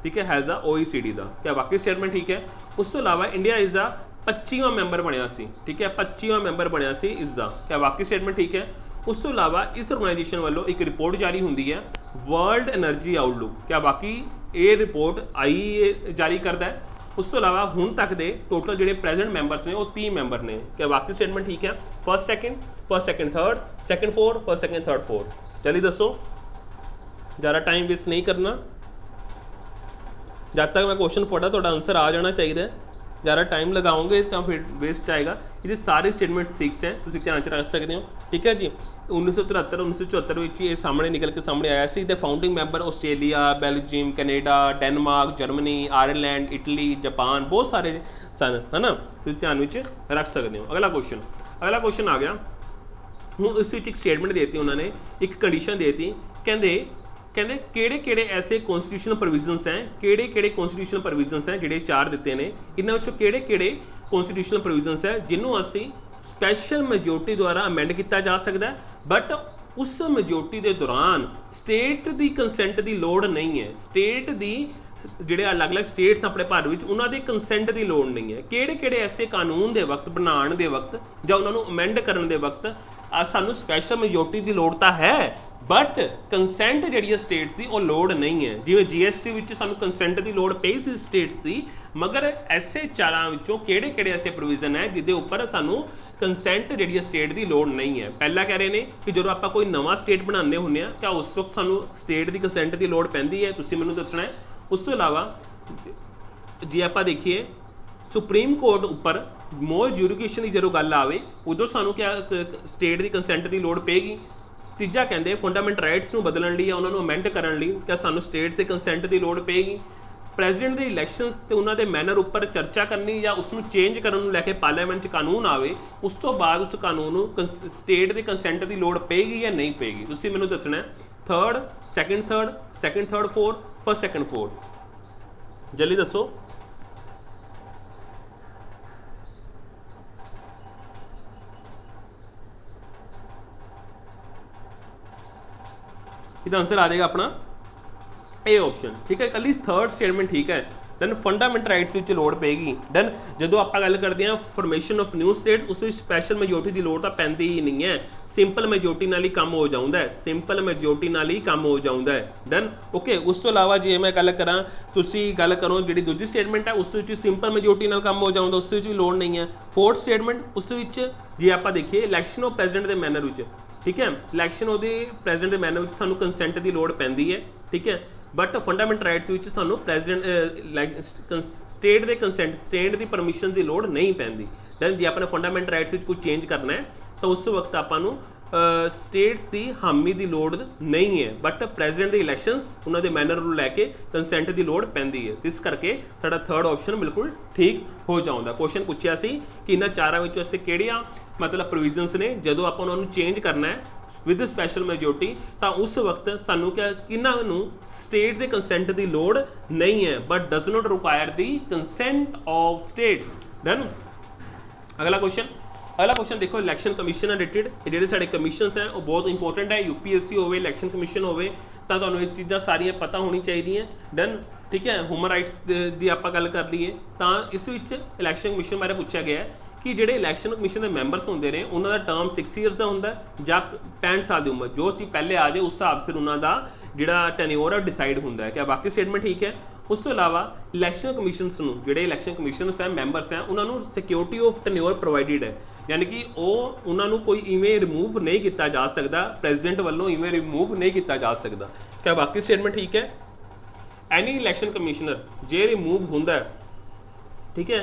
ठीक है, हैज़ आ OECD का। क्या वाकई स्टेटमेंट ठीक है? उस तो इलावा इंडिया इज़ आ 25वां मैंबर बनया सी, ठीक है, 25वां मैंबर बनया सी इसका। क्या वाकई स्टेटमेंट ठीक है? उस तो इलावा इस ऑर्गेनाइजेशन वालों एक रिपोर्ट जारी होंदी है, वर्ल्ड एनर्जी आउटलुक। क्या वाकई ये रिपोर्ट आई जारी करता है? उस तो इलावा हुण तक दे टोटल जो प्रेजेंट मैंबरस ने वो 30 मैंबर ने। क्या वाकई स्टेटमेंट ठीक है? First second third second four first second third four, जल्दी दसो, ज़्यादा टाइम वेस्ट नहीं करना। जब तक मैं क्वेश्चन पढ़ा तो आंसर आ जाना चाहिए, ज़्यादा टाइम लगाओगे तो फिर वेस्ट जाएगा। ये सारे स्टेटमेंट फिक्स हैं, तुम ध्यान च रख सकते हो। ठीक है जी, 1973 1974 में ये सामने निकल के सामने आया सी। ते founding member Australia, Belgium, Canada, Denmark, Germany, Ireland, Italy, Japan बहुत सारे सन है ना, तुम ध्यान में रख सकते हो। अगला क्वेश्चन आ गया हूँ, इस एक स्टेटमेंट देती उन्होंने, एक कंडीशन देती, कहते किहड़े ऐसे कॉन्स्टिट्यूशनल प्रोविजनस हैं, किहड़े कॉन्स्टिट्यूशनल प्रोविजनस हैं जिहड़े 4 दिते ने, इन्हां विचों किहड़े कॉन्स्टिट्यूशनल प्रोविजनस है जिन्हों असी स्पैशल मैजोरिटी द्वारा अमेंड किया जा सकता है, बट उस मैजोरिटी के दौरान स्टेट की कंसेंट की लोड़ नहीं है। स्टेट की ਜਿਹੜੇ अलग-अलग स्टेट्स अपने भारत में उन्होंने कंसेंट की लोड़ नहीं है। किहड़े ऐसे कानून के वक्त बनाने के वक्त या उन्होंने अमेंड करने के वक्त सानू स्पैशल मैजोरिटी की लोड़ तो है, बट कंसेंट जी स्टेट की वो लोड़ नहीं है। जिवें GST विच सानू कंसेंट की लोड़ पई सी स्टेट्स की, मगर ऐसे चारां विचों किहड़े ऐसे प्रोविजन है जिहदे उपर सानू कंसेंट जी स्टेट की लोड़ नहीं है। पहला कह रहे हैं कि जो आप कोई नवा स्टेट बनाने होंगे क्या उस वक्त सानू स्टेट की कंसेंट की लोड़ पैंदी है, तुसीं मैनूं दसना है। उस तो इलावा जे आप देखिए सुप्रीम कोर्ट उपर मोर ज्यूरिडिक्शन की जो गल आवे उदों सानू क्या स्टेट की कंसेंट की लोड़ पेगी। तीजा कहते फंडामेंटल राइट्स नूं बदलण लई उन्होंने अमेंड करन लई क्या सानू स्टेट की कंसेंट की लोड़ पेगी। प्रेजिडेंट के इलैक्शनस ते उन्हां दे मैनर उपर चर्चा करनी या उसनूं चेंज करन नूं लैके पार्लीमेंट कानून आवे, उस तो बाद उस कानून नूं स्टेट की कंसेंट की लोड़ पेगी या नहीं पेगी, तुसीं मैनूं दसना है। Second third four first second four, जल्दी दसो। ਇਹਦਾ ਆਨਸਰ ਆ ਜਾਏਗਾ ਆਪਣਾ ए ऑप्शन। ठीक है, कल थर्ड स्टेटमेंट ठीक है। दैन फंडामेंटल राइट्स ਵਿੱਚ ਲੋੜ ਪਏਗੀ। दैन ਜਦੋਂ ਆਪਾਂ ਗੱਲ ਕਰਦੇ ਹਾਂ ਫਾਰਮੇਸ਼ਨ ਆਫ ਨਿਊ ਸਟੇਟਸ, ਉਸ ਵਿੱਚ ਸਪੈਸ਼ਲ ਮੈਜੋਰਟੀ ਦੀ ਲੋੜ ਤਾਂ ਪੈਂਦੀ ਹੀ ਨਹੀਂ ਹੈ, ਸਿੰਪਲ ਮੈਜੋਰਟੀ ਨਾਲ ਹੀ ਕੰਮ ਹੋ ਜਾਂਦਾ ਹੈ, ਸਿੰਪਲ ਮੈਜੋਰਟੀ ਨਾਲ ਹੀ ਕੰਮ ਹੋ ਜਾਂਦਾ ਹੈ। Done okay. ਉਸ ਤੋਂ ਇਲਾਵਾ ਜੇ ਮੈਂ ਗੱਲ ਕਰਾਂ, ਤੁਸੀਂ ਗੱਲ ਕਰੋ ਜਿਹੜੀ ਦੂਜੀ ਸਟੇਟਮੈਂਟ ਹੈ ਉਸ ਵਿੱਚ ਸਿੰਪਲ ਮੈਜੋਰਟੀ ਨਾਲ ਕੰਮ ਹੋ ਜਾਂਦਾ, ਉਸ ਵਿੱਚ ਵੀ ਲੋੜ ਨਹੀਂ ਹੈ। ਫੋਰਥ ਸਟੇਟਮੈਂਟ ਉਸ ਵਿੱਚ ਜੇ ਆਪਾਂ ਦੇਖੀਏ ਇਲੈਕਸ਼ਨ ਆਫ ਪ੍ਰੈਜ਼ੀਡੈਂਟ ਦੇ ਮੈਨਰ ਵਿੱਚ, ਠੀਕ ਹੈ, ਇਲੈਕਸ਼ਨ ਉਹਦੇ ਪ੍ਰੈਜ਼ੀਡੈਂਟ ਦੇ ਮੈਨਰ ਵਿੱਚ ਸਾਨੂੰ ਕੰਸੈਂਟ ਦੀ ਲੋੜ ਪੈਂਦੀ ਹੈ, ਠੀਕ ਹੈ, बट फंडामेंटल राइट्स ਵਿੱਚ ਸਾਨੂੰ ਪ੍ਰੈਜ਼ੀਡੈਂਟ ਸਟੇਟ ਦੇ ਕੰਸੈਂਟ, ਸਟੇਟ ਦੀ ਪਰਮਿਸ਼ਨ ਦੀ ਲੋੜ ਨਹੀਂ ਪੈਂਦੀ। ਦੈਨ ਜੇ ਆਪਣੇ ਫੰਡਾਮੈਂਟਲ ਰਾਈਟਸ ਵਿੱਚ ਕੁਝ ਚੇਂਜ ਕਰਨਾ ਹੈ ਤਾਂ ਉਸ ਵਕਤ ਆਪਾਂ ਨੂੰ ਸਟੇਟਸ ਦੀ ਹਾਮੀ ਦੀ ਲੋੜ ਨਹੀਂ ਹੈ, ਬਟ ਪ੍ਰੈਜ਼ੀਡੈਂਟ ਦੇ ਇਲੈਕਸ਼ਨਸ ਉਹਨਾਂ ਦੇ ਮੈਨਰ ਨੂੰ ਲੈ ਕੇ ਕੰਸੈਂਟ ਦੀ ਲੋੜ ਪੈਂਦੀ ਹੈ। ਇਸ ਕਰਕੇ ਸਾਡਾ ਥਰਡ ਆਪਸ਼ਨ ਬਿਲਕੁਲ ਠੀਕ ਹੋ ਜਾਂਦਾ। ਕੁਐਸਚਨ ਪੁੱਛਿਆ ਸੀ ਕਿ ਇਹਨਾਂ ਚਾਰਾਂ ਵਿੱਚੋਂ ਅਸੀਂ ਕਿਹੜੀਆਂ ਮਤਲਬ ਪ੍ਰੋਵੀਜ਼ਨਸ ਨੇ ਜਦੋਂ ਆਪਾਂ ਉਹਨਾਂ ਨੂੰ ਚੇਂਜ ਕਰਨਾ ਹੈ विद स्पैशल मेजोरिटी, तो उस वक्त सानू क्या किन्हों स्टेट के कंसेंट की लोड़ नहीं है, but does not require the consent of states. Done. अगला क्वेश्चन देखो, इलैक्शन कमीशन रिलेटेड जो साढ़े कमीशनस हैं वो बहुत इंपॉर्टेंट है। यूपीएससी हो, इलैक्शन कमीशन हो, तो तुहानूं ये चीज़ां सारियां पता होनी चाहिए। डन। ठीक है, ह्यूमन राइट्स की आपां गल कर लईए तो इस विच इलैक्शन कमीशन बारे पूछा गया है कि ਜਿਹੜੇ ਇਲੈਕਸ਼ਨ ਕਮਿਸ਼ਨ ਦੇ ਮੈਂਬਰਸ ਹੁੰਦੇ ਨੇ ਉਹਨਾਂ ਦਾ ਟਰਮ 6 ਇਅਰਸ ਦਾ ਹੁੰਦਾ ਜਾਂ 65 ਸਾਲ ਦੀ ਉਮਰ, ਜੋ ਚੀਜ਼ ਪਹਿਲੇ ਆ ਜਾਏ ਉਸ ਹਿਸਾਬ ਸਿਰ ਉਹਨਾਂ ਦਾ ਜਿਹੜਾ ਟੈਨਿਓਰ ਹੈ ਡਿਸਾਈਡ ਹੁੰਦਾ ਹੈ। ਕਿ ਬਾਕੀ ਸਟੇਟਮੈਂਟ ਠੀਕ ਹੈ। ਉਸ ਤੋਂ ਇਲਾਵਾ ਇਲੈਕਸ਼ਨ ਕਮਿਸ਼ਨਸ ਨੂੰ, ਜਿਹੜੇ ਇਲੈਕਸ਼ਨ ਕਮਿਸ਼ਨਸ ਹੈ ਮੈਂਬਰਸ ਹੈ, ਉਹਨਾਂ ਨੂੰ ਸਿਕਿਉਰਿਟੀ ਆਫ ਟੈਨਿਓਰ ਪ੍ਰੋਵਾਈਡਡ ਹੈ, ਯਾਨੀ ਕਿ ਉਹ ਉਹਨਾਂ ਨੂੰ ਕੋਈ ਇਵੇਂ ਰਿਮੂਵ ਨਹੀਂ ਕੀਤਾ ਜਾ ਸਕਦਾ, ਪ੍ਰੈਜ਼ੀਡੈਂਟ ਵੱਲੋਂ ਇਵੇਂ ਰਿਮੂਵ ਨਹੀਂ ਕੀਤਾ ਜਾ ਸਕਦਾ। ਕਿ ਬਾਕੀ ਸਟੇਟਮੈਂਟ ਠੀਕ ਹੈ। ਐਨੀ ਇਲੈਕਸ਼ਨ ਕਮਿਸ਼ਨਰ ਜੇ ਰਿਮੂਵ ਹੁੰਦਾ, ਠੀਕ ਹੈ,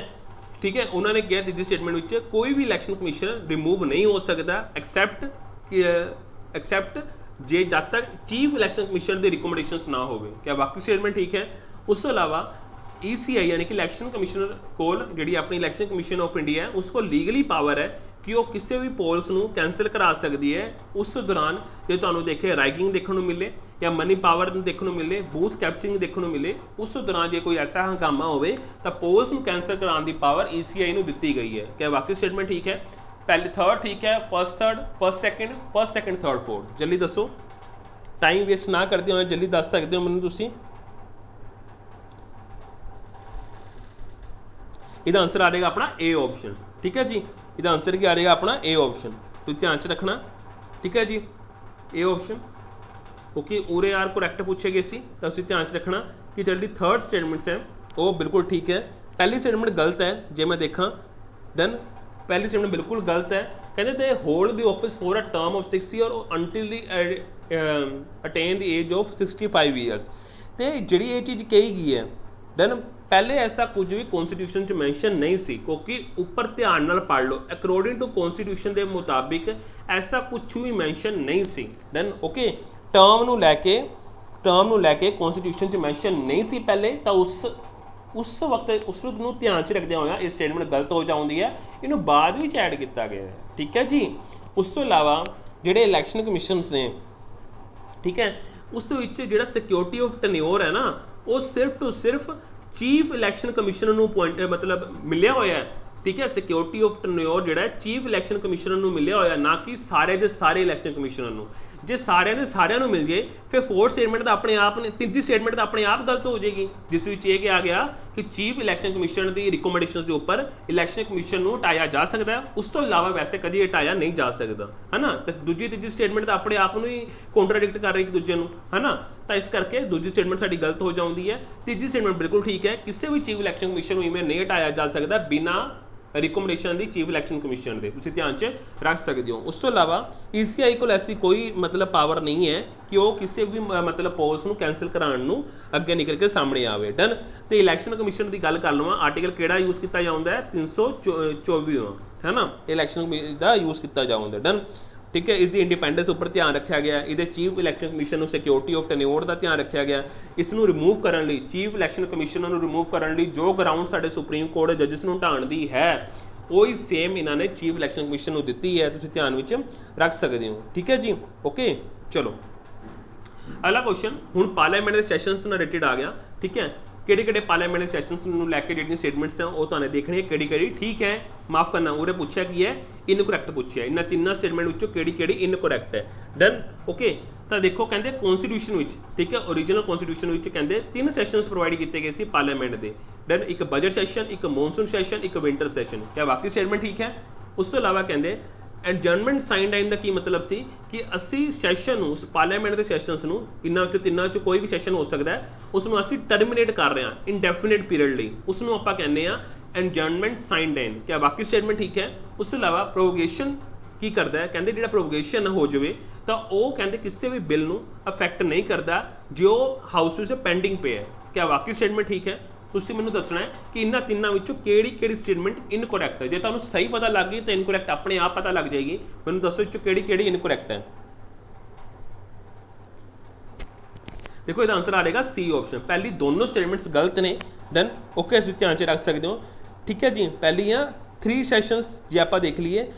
ठीक है, उन्होंने कहा तीसरी स्टेटमेंट में कोई भी इलैक्शन कमीशनर रिमूव नहीं हो सकता एक्सैप्ट जे जब तक चीफ इलैक्शन कमीशनर की रिकमेंडेशंस ना हो। क्या बाकी स्टेटमेंट ठीक है। उस तो इलावा ECI यानी कि इलैक्शन कमीशनर कोल जी अपनी इलैक्शन कमीशन ऑफ इंडिया है उसको लीगली पावर है कि वो किसी भी पोल्स को कैंसल करा सकती है उस दौरान जो तुहानूं देखे रैगिंग देखने को मिले या मनी पावर देखने को मिले, बूथ कैप्चरिंग देखने को मिले, उस दौरान जो कोई ऐसा हंगामा हो तो पोल्स को कैंसल कराने की पावर ECI को दी गई है। क्या बाकी स्टेटमेंट ठीक है। पहले थर्ड ठीक है, फर्स्ट सैकेंड थर्ड फोर्थ। जल्दी दसो, टाइम वेस्ट ना करते हो, जल्दी दस सकते हो मैनूं तुसीं। इसका आंसर आ जाएगा अपना ए ऑप्शन। ठीक है जी, इसका आंसर क्या आ जाएगा अपना ए ऑप्शन। तो ध्यान च रखना। ठीक है जी, ए ऑप्शन। ओके, उरे यार करैक्ट पूछे गए सी तो उसी ध्यान च रखना कि जल्दी थर्ड स्टेटमेंट्स है वो बिल्कुल ठीक है। पहली स्टेटमेंट गलत है जे मैं देखा। डन। पहली स्टेटमेंट बिल्कुल गलत है। कहते they hold the office for a term of 6 year until the attain the age of 65 years. तो जी ये चीज़ कही गई है। डन। पहले ऐसा कुछ भी कॉन्स्टिट्यूशन च मैंशन नहीं सी, क्योंकि ऊपर ध्यान नाल पढ़ लो, अकॉर्डिंग टू कॉन्स्टिट्यूशन के मुताबिक ऐसा कुछ भी मैंशन नहीं सी। डन। ओके, टर्म नूं लैके कॉन्स्टिट्यूशन च मैंशन नहीं सी पहले, तो उस वक्त उस नूं ध्यान च रखदे होया ये स्टेटमेंट गलत हो जाती है, इनू बाद विच ऐड किया गया है। ठीक है जी। उस तो इलावा जिहड़े इलैक्शन कमीशनस ने, ठीक है, उस विच जिहड़ा सिक्योरिटी ऑफ टैन्योर है ना, वो सिर्फ टू सिर्फ चीफ इलैक्शन कमीशनर नूं पॉइंट मतलब मिलिया होया है। ठीक है, सिक्योरिटी ऑफ टैन्योर जिहड़ा चीफ इलैक्शन कमीशनर नूं मिलिया होया, ना कि सारे दे सारे इलैक्शन कमीशनर नूं। जे सारे दे सारिਆਂ ਨੂੰ मिल जाए फिर फोर्थ स्टेटमेंट तो अपने आप तीसरी स्टेटमेंट तो अपने आप गलत हो जाएगी, जिस विच ये कहा गया कि चीफ इलैक्शन कमीशनर की रिकमेंडेशन के उपर इलैक्शन कमीशन को हटाया जा सकता है, उस तो इलावा वैसे कभी हटाया नहीं जा सकता, है ना। तो दूजी तीसरी स्टेटमेंट तो अपने आप ही कॉन्ट्राडिक्ट कर रही एक दूजे को, है ना। तो इस करके दूसरी स्टेटमेंट साडी गलत हो जाती है। तीसरी स्टेटमेंट बिल्कुल ठीक है, किसी भी चीफ इलैक्शन कमीशन को इवें नहीं हटाया जा सकता बिना रिकमेंडेशन की चीफ इलैक्शन कमीशन के, तुसीं ध्यान च रख सकते हो। उस तो इलावा ECI को ऐसी कोई मतलब पावर नहीं है कि वो किसी भी मतलब पोल्स को कैंसल कराने को अगे निकल के सामने आवे। डन। तो इलैक्शन कमीशन की गल कर लवां, आर्टिकल किहड़ा यूज़ किया जाता है 324, है ना, इलैक्शन का यूज़ किया जाता है। डन। ठीक है, इसकी इंडिपेंडेंस उपर ध्यान रखा गया, इहदे chief election commission security of tenure का ध्यान रखा गया। इसनूं रिमूव करने लई चीफ इलैक्शन कमीशनर नूं रिमूव करने लई जो ग्राउंड साडे सुप्रीम कोर्ट जजिस नूं ढाण दी है वही सेम इन्होंने चीफ इलैक्शन कमीशन नूं दित्ती है, तुसीं ध्यान विच रख सकते हो। ठीक है जी। ओके, चलो अगला क्वेश्चन हुण पार्लियामेंट के सैशनस नाल रिलेटेड आ गया। ठीक है, किहड़े पार्लियामेंट सैशनस नूं लैके जिहड़ियां स्टेटमेंट्स हैं वो तुहानूं देखणी है किहड़ी ठीक है। माफ़ करना, उरे पूछा की है इनकरैक्ट पूछा, इन्हां तिन्नां स्टेटमेंट विचों किहड़ी इनकरैक्ट है। डन। ओके, ਤਾਂ ਦੇਖੋ ਕਹਿੰਦੇ ਕੌਂਸਟੀਟਿਊਸ਼ਨ ਵਿੱਚ, ਠੀਕ ਹੈ, ਓਰੀਜਨਲ ਕੌਂਸਟੀਟਿਊਸ਼ਨ ਵਿੱਚ ਕਹਿੰਦੇ 3 ਸੈਸ਼ਨਸ ਪ੍ਰੋਵਾਈਡ ਕੀਤੇ ਗਏ ਸੀ ਪਾਰਲੀਮੈਂਟ ਦੇ। ਦੈਨ ਇੱਕ ਬਜਟ ਸੈਸ਼ਨ, ਇੱਕ ਮੌਨਸੂਨ ਸੈਸ਼ਨ, ਇੱਕ ਵਿੰਟਰ ਸੈਸ਼ਨ। ਕਿਆ ਵਾਕਈ ਸਟੇਟਮੈਂਟ ਠੀਕ ਹੈ? ਉਸ ਤੋਂ ਇਲਾਵਾ ਕਹਿੰਦੇ ਐਡਜਰਨਮੈਂਟ ਸਾਈਨ ਲਾਈਨ ਦਾ ਕੀ ਮਤਲਬ ਸੀ ਕਿ ਅਸੀਂ ਸੈਸ਼ਨ ਨੂੰ, ਪਾਰਲੀਮੈਂਟ ਦੇ ਸੈਸ਼ਨਸ ਨੂੰ, ਇਹਨਾਂ ਵਿੱਚ ਤਿੰਨਾਂ ਵਿੱਚ ਕੋਈ ਵੀ ਸੈਸ਼ਨ ਹੋ ਸਕਦਾ ਹੈ, ਉਸ ਨੂੰ ਅਸੀਂ ਟਰਮੀਨੇਟ ਕਰ ਰਹੇ ਹਾਂ ਇਨਡੈਫੀਨਿਟ ਪੀਰੀਅਡ ਲਈ, ਉਸ ਨੂੰ ਆਪਾਂ ਕਹਿੰਦੇ ਆ ਐਡਜਰਨਮੈਂਟ ਸਾਈਨ ਲਾਈਨ। ਕਿਆ ਵਾਕਈ ਸਟੇਟਮੈਂਟ ਠੀਕ ਹੈ? ਉਸ ਤੋਂ ਇਲਾਵਾ ਪ੍ਰੋਵੋਗੇਸ਼ਨ ਕੀ ਕਰਦਾ ਹੈ? ਕਹਿੰਦੇ ਜਿਹੜਾ ਪ੍ਰੋਵੋਗੇਸ਼ਨ ਹੋ ਜਾਵੇ ਤਾਂ ਉਹ ਕਹਿੰਦੇ ਕਿਸੇ ਵੀ ਬਿੱਲ ਨੂੰ ਅਫੈਕਟ ਨਹੀਂ ਕਰਦਾ ਜੋ ਹਾਊਸ ਵਿੱਚ ਪੈਂਡਿੰਗ ਪਏ ਹੈ। ਕਿਆ ਵਾਕਈ ਸਟੇਟਮੈਂਟ ਠੀਕ ਹੈ? ਤੁਸੀਂ ਮੈਨੂੰ ਦੱਸਣਾ ਹੈ ਕਿ ਇਹਨਾਂ ਤਿੰਨਾਂ ਵਿੱਚੋਂ ਕਿਹੜੀ ਸਟੇਟਮੈਂਟ ਇਨਕਰੈਕਟ ਹੈ। ਜੇ ਤੁਹਾਨੂੰ ਸਹੀ ਪਤਾ ਲੱਗ ਗਈ ਤਾਂ ਇਨਕਰੈਕਟ ਆਪਣੇ ਆਪ ਪਤਾ ਲੱਗ ਜਾਏਗੀ। ਮੈਨੂੰ ਦੱਸੋ ਵਿੱਚੋਂ ਕਿਹੜੀ ਇਨਕਰੈਕਟ ਹੈ। ਦੇਖੋ ਇਹਦਾ ਆਨਸਰ ਆ ਜਾਏਗਾ ਸੀ ਆਪਸ਼ਨ। ਪਹਿਲੀ ਦੋਨੋਂ ਸਟੇਟਮੈਂਟਸ ਗਲਤ ਨੇ। ਦੈਨ ਓਕੇ, ਇਸ ਵਿੱਚ ਧਿਆਨ 'ਚ ਰੱਖ ਸਕਦੇ ਹੋ, ਠੀਕ ਹੈ ਜੀ। ਪਹਿਲੀਆਂ 3 ਸੈਸ਼ਨਸ ਜੇ ਆਪਾਂ ਦੇਖ ਲਈਏ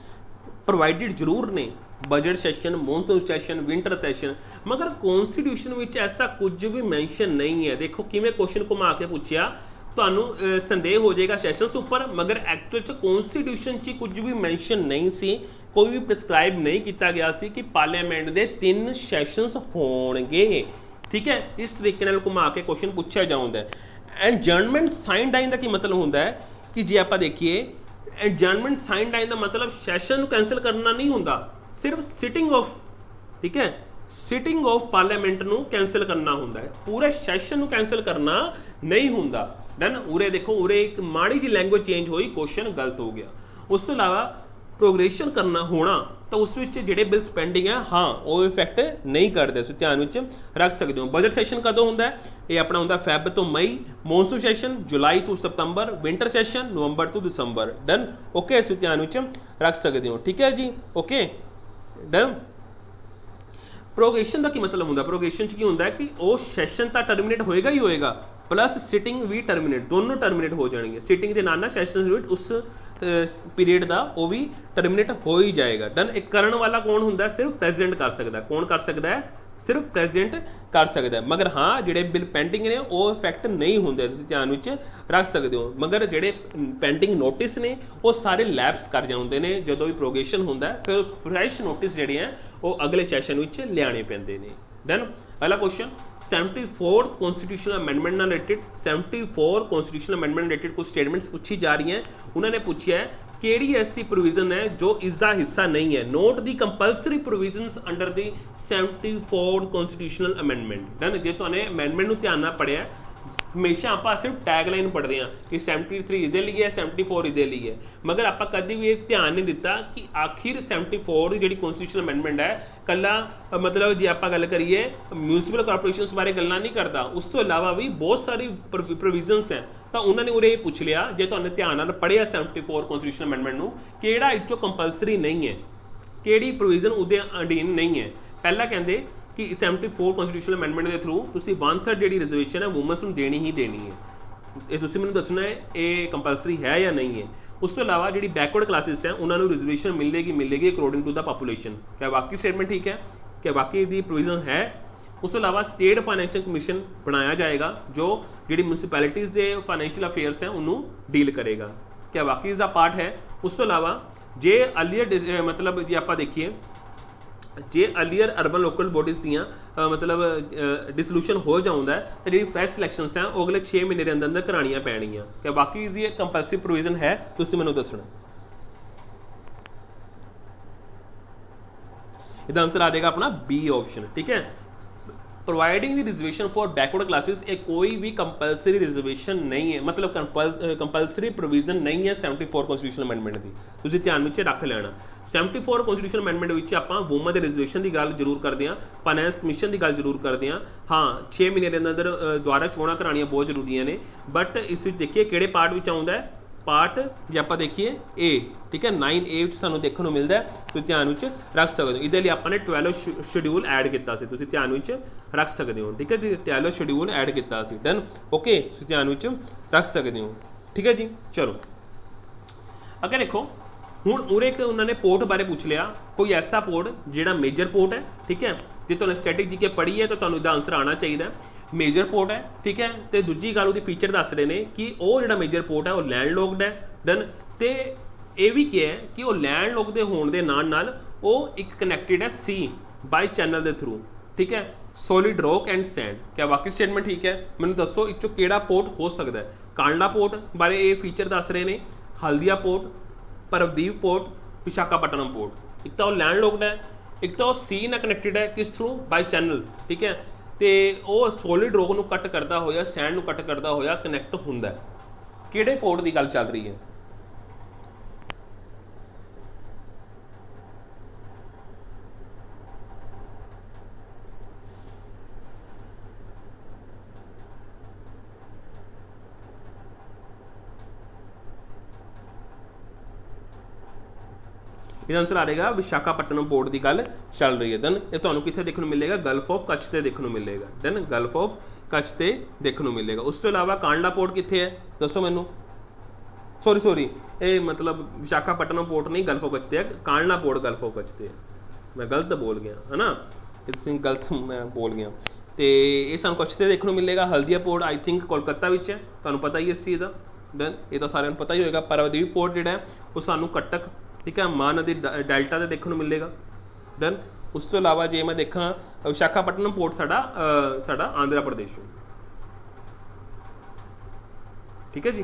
ਪ੍ਰੋਵਾਈਡਡ ਜ਼ਰੂਰ ਨੇ, budget session, monsoon session, winter session, ਮਗਰ ਕੌਨਸਟੀਟਿਊਸ਼ਨ ਵਿੱਚ ਐਸਾ ਕੁਝ ਵੀ ਮੈਂਸ਼ਨ ਨਹੀਂ ਹੈ। ਦੇਖੋ ਕਿਵੇਂ ਕੁਐਸਚਨ ਘੁਮਾ ਕੇ ਪੁੱਛਿਆ, ਤੁਹਾਨੂੰ ਸੰਦੇਹ ਹੋ ਜਾਏਗਾ ਸੈਸ਼ਨਸ ਉੱਪਰ, ਮਗਰ ਐਕਚੁਅਲ 'ਚ ਕੌਨਸਟੀਟਿਊਸ਼ਨ 'ਚ ਕੁਝ ਵੀ ਮੈਂਸ਼ਨ ਨਹੀਂ ਸੀ, ਕੋਈ ਵੀ ਪ੍ਰਿਸਕ੍ਰਾਈਬ ਨਹੀਂ ਕੀਤਾ ਗਿਆ ਸੀ ਕਿ ਪਾਰਲੀਮੈਂਟ ਦੇ 3 ਸੈਸ਼ਨਸ ਹੋਣਗੇ, ਠੀਕ ਹੈ। ਇਸ ਤਰੀਕੇ ਨਾਲ ਘੁਮਾ ਕੇ ਕੁਐਸਚਨ ਪੁੱਛਿਆ ਜਾਂਦਾ। ਐਡਜਰਨਮੈਂਟ ਸਾਈਨ ਲਾਈਨ ਦਾ ਕੀ ਮਤਲਬ ਹੁੰਦਾ ਹੈ ਕਿ ਜੇ ਆਪਾਂ ਦੇਖੀਏ ਐਡਜਰਨਮੈਂਟ ਸਾਈਨ ਲਾਈਨ ਦਾ ਮਤਲਬ ਸੈਸ਼ਨ ਨੂੰ ਕੈਂਸਲ ਕਰਨਾ ਨਹੀਂ ਹੁੰਦਾ, ਸਿਰਫ ਸਿਟਿੰਗ ਆਫ, ਠੀਕ ਹੈ, ਸਿਟਿੰਗ ਆਫ ਪਾਰਲੀਮੈਂਟ ਨੂੰ ਕੈਂਸਲ ਕਰਨਾ ਹੁੰਦਾ ਹੈ, ਪੂਰੇ ਸੈਸ਼ਨ ਨੂੰ ਕੈਂਸਲ ਕਰਨਾ ਨਹੀਂ ਹੁੰਦਾ। ਦੈਨ ਉਰੇ ਦੇਖੋ, ਉਰੇ ਇੱਕ ਮਾੜੀ ਜਿਹੀ ਲੈਂਗੁਏਜ ਚੇਂਜ ਹੋਈ, ਕੁਐਸਚਨ ਗਲਤ ਹੋ ਗਿਆ। ਉਸ ਤੋਂ ਇਲਾਵਾ ਪ੍ਰੋਗਰੈਸ਼ਨ ਕਰਨਾ ਹੋਣਾ ਤਾਂ ਉਸ ਵਿੱਚ ਜਿਹੜੇ ਬਿਲਸ ਪੈਂਡਿੰਗ ਹੈ, ਹਾਂ ਉਹ ਇਫੈਕਟ ਨਹੀਂ ਕਰਦੇ, ਸੋ ਧਿਆਨ ਵਿੱਚ ਰੱਖ ਸਕਦੇ ਹੋ। ਬਜਟ ਸੈਸ਼ਨ ਕਦੋਂ ਹੁੰਦਾ ਹੈ? ਇਹ ਆਪਣਾ ਹੁੰਦਾ ਫੈਬ ਤੋਂ ਮਈ, ਮੌਨਸੂਨ ਸੈਸ਼ਨ ਜੁਲਾਈ ਤੋਂ ਸਤੰਬਰ, ਵਿੰਟਰ ਸੈਸ਼ਨ ਨਵੰਬਰ ਤੋਂ ਦਸੰਬਰ। ਡਨ, ਓਕੇ, ਸੋ ਧਿਆਨ ਵਿੱਚ ਰੱਖ ਸਕਦੇ ਹੋ, ਠੀਕ ਹੈ ਜੀ, ਓਕੇ ਡਨ। ਪ੍ਰੋਗਰੈਸ਼ਨ ਦਾ ਕੀ ਮਤਲਬ ਹੁੰਦਾ? ਪ੍ਰੋਗਰੈਸ਼ਨ 'ਚ ਕੀ ਹੁੰਦਾ ਹੈ ਕਿ ਉਹ ਸੈਸ਼ਨ ਤਾਂ ਟਰਮੀਨੇਟ ਹੋਏਗਾ ਹੀ ਹੋਏਗਾ, ਪਲੱਸ ਸਿਟਿੰਗ ਵੀ ਟਰਮੀਨੇਟ, ਦੋਨੋਂ ਟਰਮੀਨੇਟ ਹੋ ਜਾਣਗੇ। ਸਿਟਿੰਗ ਦੇ ਨਾਲ ਨਾਲ ਸੈਸ਼ਨ ਵਿੱਚ ਉਸ ਪੀਰੀਅਡ ਦਾ ਉਹ ਵੀ ਟਰਮੀਨੇਟ ਹੋ ਹੀ ਜਾਏਗਾ। ਡਨ। ਇੱਕ ਕਰਨ ਵਾਲਾ ਕੌਣ ਹੁੰਦਾ? ਸਿਰਫ ਪ੍ਰੈਜ਼ੀਡੈਂਟ ਕਰ ਸਕਦਾ। ਕੌਣ ਕਰ ਸਕਦਾ ਹੈ? ਸਿਰਫ ਪ੍ਰੈਜ਼ੀਡੈਂਟ ਕਰ ਸਕਦਾ। ਮਗਰ ਹਾਂ ਜਿਹੜੇ ਬਿੱਲ ਪੈਂਡਿੰਗ ਨੇ ਉਹ ਇਫੈਕਟ ਨਹੀਂ ਹੁੰਦੇ, ਤੁਸੀਂ ਧਿਆਨ ਵਿੱਚ ਰੱਖ ਸਕਦੇ ਹੋ। ਮਗਰ ਜਿਹੜੇ ਪੈਂਡਿੰਗ ਨੋਟਿਸ ਨੇ ਉਹ ਸਾਰੇ ਲੈਪਸ ਕਰ ਜਾਂਦੇ ਨੇ ਜਦੋਂ ਵੀ ਪ੍ਰੋਗਰੈਸ਼ਨ ਹੁੰਦਾ, ਫਿਰ ਫਰੈਸ਼ ਨੋਟਿਸ ਜਿਹੜੇ ਆ ਉਹ ਅਗਲੇ ਸੈਸ਼ਨ ਵਿੱਚ ਲਿਆਣੇ ਪੈਂਦੇ ਨੇ। ਦੈਨ अगला क्वेश्चन 74 कॉन्स्टिट्यूशनल अमेंडमेंट ਨਾਲ ਰਿਲੇਟਡ 74 कॉन्स्टिट्यूशनल अमेंडमेंट रिलेटेड कुछ स्टेटमेंट्स पूछी जा रही हैं। उन्होंने पूछा है ਕਿਹੜੀ ऐसी प्रोविजन है जो इसका हिस्सा नहीं है। Note the compulsory provisions under the 74 constitutional amendment. Done. जे तुमने अमेंडमेंट ਨੂੰ ਧਿਆਨ ਨਾਲ ਪੜਿਆ हमेशा आप सिर्फ टैग लाइन पढ़ते हैं कि 73 इहदे लिए है 74 इहदे लिए है, मगर आप कभी भी एक ध्यान नहीं दिता कि आखिर 74 की जी कॉन्स्टिट्यूशनल अमेंडमेंट है कला मतलब जे आप गल करिए म्यूनसिपल कॉरपोरेशन बारे गल्लां नहीं करता, उस तो इलावा भी बहुत सारी प्रोविजनस हैं। तो उन्होंने उरे पूछ लिया जे तुहानू ध्यान नाल पढ़िया 74 कॉन्स्टिट्यूशनल अमेंडमेंट नूं किहड़ा इचों कंपलसरी नहीं है, किहड़ी प्रोविजन उहदे अधीन नहीं है। पहला कहंदे कि 74 कॉन्स्टिट्यूशनल अमेंडमेंट के थ्रू तुसीं 1/3 जिहड़ी रिजर्वेशन है वूमनस नूं देनी ही देनी है। ये तुसीं मैनूं दसना है ये कंपलसरी है या नहीं है। उस तो इलावा जिहड़ी बैकवर्ड क्लासिस है उन्होंने रिजर्वेशन मिलेगी अकॉर्डिंग टू द पॉपूलेशन। क्या वाकई स्टेटमेंट ठीक है? क्या वाकई दी प्रोविजन है? उस तो इलावा स्टेट फाइनैंशियल कमीशन बनाया जाएगा जो जिहड़ी म्यूनसिपैलिटीज़ के फाइनैंशियल अफेयर्स हैं उन्होंने डील करेगा। क्या वाकई इसका पार्ट है? उस तो इलावा जे अर्लीयर मतलब जे आप देखिए जे अर्लीयर अर्बन लोकल बॉडीज़ दियाँ मतलब डिसोल्यूशन हो जाता है तो जी फ्रैश सिलैक्शनस हैं वो अगले 6 महीने के अंदर करानियां पैणियां। क्या बाकी ये कंपलसरी प्रोविजन है? तुसीं मैनूं दसना। इसदा आंसर आ जाएगा अपना बी ऑप्शन। ठीक है, providing the reservation for backward classes ये कोई भी कंपलसरी रिजर्वेशन नहीं है, मतलब कंपलसरी प्रोविजन नहीं है 74 कॉन्स्टिट्यूशनल अमेंडमेंट की। तुसीं ध्यान विच रख लेना। 74 कॉन्स्टिट्यूशनल अमेंडमेंट विच आपां वूमन दे रिजर्वेशन की गल जरूर करते हैं, फाइनैंस कमीशन की गल जरूर करते हैं। हाँ 6 महीने के अंदर द्वारा चोणां करानियां बहुत जरूरी ने, बट इस विच देखिए किहड़े पार्ट विच आउंदा है। पार्ट जे आप देखिए ए, ठीक है 9A सानू देखने को मिलता है, तो ध्यान में रख सकते हो। इहदे लई आपां ने 12 शेड्यूल ऐड किया सी, तुसीं ध्यान में रख सकते हो। ठीक है जी, 12 शेड्यूल ऐड किया सी। डन। ओके, तुसीं ध्यान में रख सकते हो। ठीक है जी, चलो अगर देखो हुण उरे एक उन्होंने पोर्ट बारे पूछ लिया, कोई ऐसा पोर्ट जिहड़ा मेजर पोर्ट है। ठीक है, जे तुहानूं स्टैटिक जीके पढ़ी है तो तुहानूं इहदा आंसर आना चाहिए। मेजर पोर्ट है, ठीक है, तो दूजी गल उहदी फीचर दस रहे हैं कि वह जिहड़ा मेजर पोर्ट है वह लैंडलॉक्ड है। डन। तो यह भी क्या है कि वह लैंडलॉक के होने के नाल नाल वो एक कनैक्टेड है सी बाय चैनल के थ्रू। ठीक है, सॉलिड रॉक एंड सैंड। क्या वाकई स्टेटमेंट ठीक है? मैंने दसो इस किहड़ा पोर्ट हो सकता है? कांडला पोर्ट बारे ये फीचर दस रहे हैं, Haldia port, Paradip port, Visakhapatnam port. एक तो लैंड लॉक्ड है, एक तो सी नाल कनैक्टेड है, किस थ्रू? बाय चैनल, ठीक है। तो वो सॉलिड रॉक नूं कट करता होया, सैंड नूं कट करता होया कनैक्ट हुंदा है। किहड़े पोर्ट की गल चल रही है? इसका आंसर आ जाएगा विशाखापट्टनम पोर्ट की गल चल रही है। देन ये तुहानूं कित्थे देखने मिलेगा? गल्फ ऑफ कच्छ से देखने मिलेगा। देन गल्फ ऑफ कच्छ से देखने मिलेगा। उस तो इलावा कांडला पोर्ट कित्थे है? दसो मैनू। सॉरी ये मतलब विशाखापट्टनम पोर्ट नहीं, गल्फ ऑफ कच्छ से है। Kandla port gulf of Kutch से है। मैं गलत बोल गया है ना, इस गलत मैं बोल गया। तो ये सानूं कच्छ से देखने मिलेगा। Haldia port I think Kolkata which है, तुहानूं पता ही इस चीज़ का। देन ये तो सारिਆਂ ਨੂੰ पता ही होएगा। पारादीप पोर्ट जिहड़ा है वो सानूं कटक, ठीक है, मां नदी डेल्टा से देखने मिलेगा। डन। उस तो इलावा जे मैं देखा विशाखापट्टनम पोर्ट साडा आंध्र प्रदेश, ठीक है जी।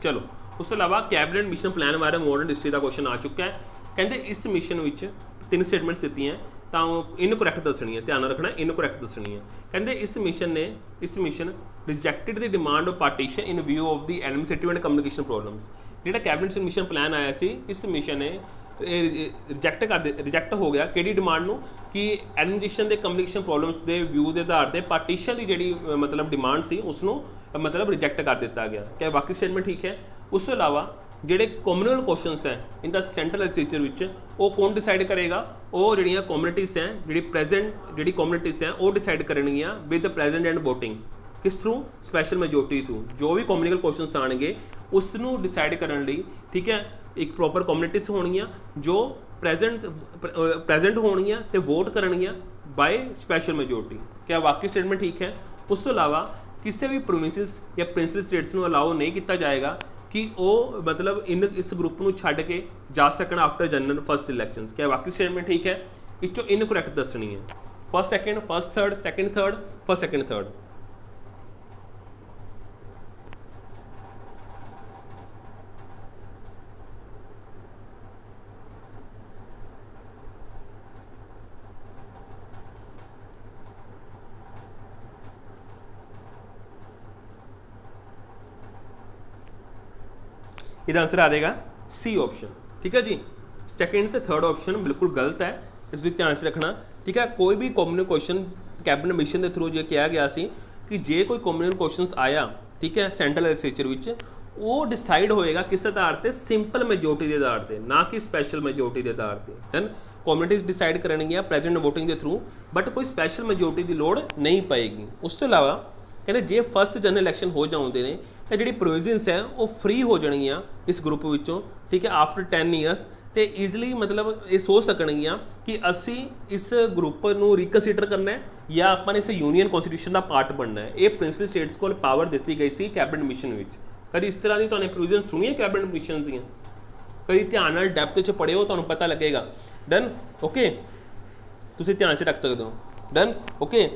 चलो उस तो इलावा कैबिनेट मिशन प्लान बारे मॉडर्न हिस्ट्री का क्वेश्चन आ चुका है। कहते इस मिशन में 3 स्टेटमेंट्स दी हैं, तो इनकरैक्ट दसनी है, ध्यान रखना इनकरैक्ट दसनी है। कहते इस mission rejected the demand of partition in view of the administrative and communication problems. जिहड़ा कैबिनेट मिशन प्लान आया सी, इस मिशन ने रिजैक्ट हो गया कि डिमांड नूं कि एडमिनिस्ट्रेशन के कम्युनिकेशन प्रॉब्लम्स के व्यू के आधार पर पार्टीशन की जी मतलब डिमांड सी उसनूं मतलब रिजैक्ट कर दिता गया। क्या बाकी स्टेटमेंट ठीक है? उस तो इलावा जिहड़े कॉम्यूनल क्वेश्चनस हैं इन द सेंट्रल लेजिस्लेचर विच वो कौन डिसाइड करेगा? वो जिहड़ियां कम्युनिटीज़ हैं, जिहड़ी प्रेजेंट जिहड़ी कम्युनिटीज़ हैं वो डिसाइड करनगियां with the present and voting. किस थ्रू? Special majority through. जो भी कॉम्यूनल क्वेश्चनस आएंगे उसनूं डिसाइड करने लई, ठीक है, एक प्रॉपर कम्युनिटीज़ होणगियां जो प्रेजेंट होणगियां ते वोट करनगियां बाय स्पैशल मेजोरिटी। क्या वाकई स्टेटमेंट ठीक है? उस तो इलावा किसी भी प्रोविंसेस या प्रिंसिपल स्टेट्स नूं अलाउ नहीं किया जाएगा कि वो मतलब इस ग्रुप नूं छड्ड के जा सकन आफ्टर जनरल फर्स्ट इलैक्शंस। क्या वाकई स्टेटमेंट ठीक है? इचों इनकरैक्ट दसनी है। First second, first third, second third, first second third. इसका आंसर आ जाएगा सी ऑप्शन, ठीक है जी। सेकंड तो थर्ड ऑप्शन बिल्कुल गलत है, इस ध्यान से रखना, ठीक है। कोई भी कॉम्यूनल क्वेश्चन कैबिनेट मिशन के थ्रू जो कहा गया सी कि जे कोई कॉम्यूनल क्वेश्चन आया, ठीक है, सेंट्रल लेजिस्लेचर विच वो डिसाइड होएगा किस आधार पर? सिंपल मेजोरिटी के आधार पर, ना कि स्पैशल मेजोरिटी के आधार पर। देन कम्युनिटीज डिसाइड करनगियां प्रेजेंट वोटिंग के थ्रू, बट कोई स्पैशल मेजोरिटी की लोड़ नहीं पएगी। उस तो इलावा कहते जे फर्स्ट जनरल इलैक्शन हो जाते हैं तो जी प्रोविजनस है वो फ्री हो जाएगियां इस ग्रुप विचों, ठीक है, आफ्टर 10 ईयर्स। तो ईजली मतलब ये सोच सकणगियां कि असी इस ग्रुप नूं रिकनसीडर करना है या अपन इस यूनीयन कॉन्स्टिट्यूशन का पार्ट बनना है। ये प्रिंसिपल स्टेट्स को पावर दी गई सी कैबिनेट मिशन में। कभी इस तरह की तुहानूं प्रोविजन सुनी है कैबिनेट मिशन दी? कभी ध्यान नाल डैप्थ च पढ़िओ, तुहानूं पता लगेगा। डन, ओके, तुसीं ध्यान च रख सकते हो। Done, okay.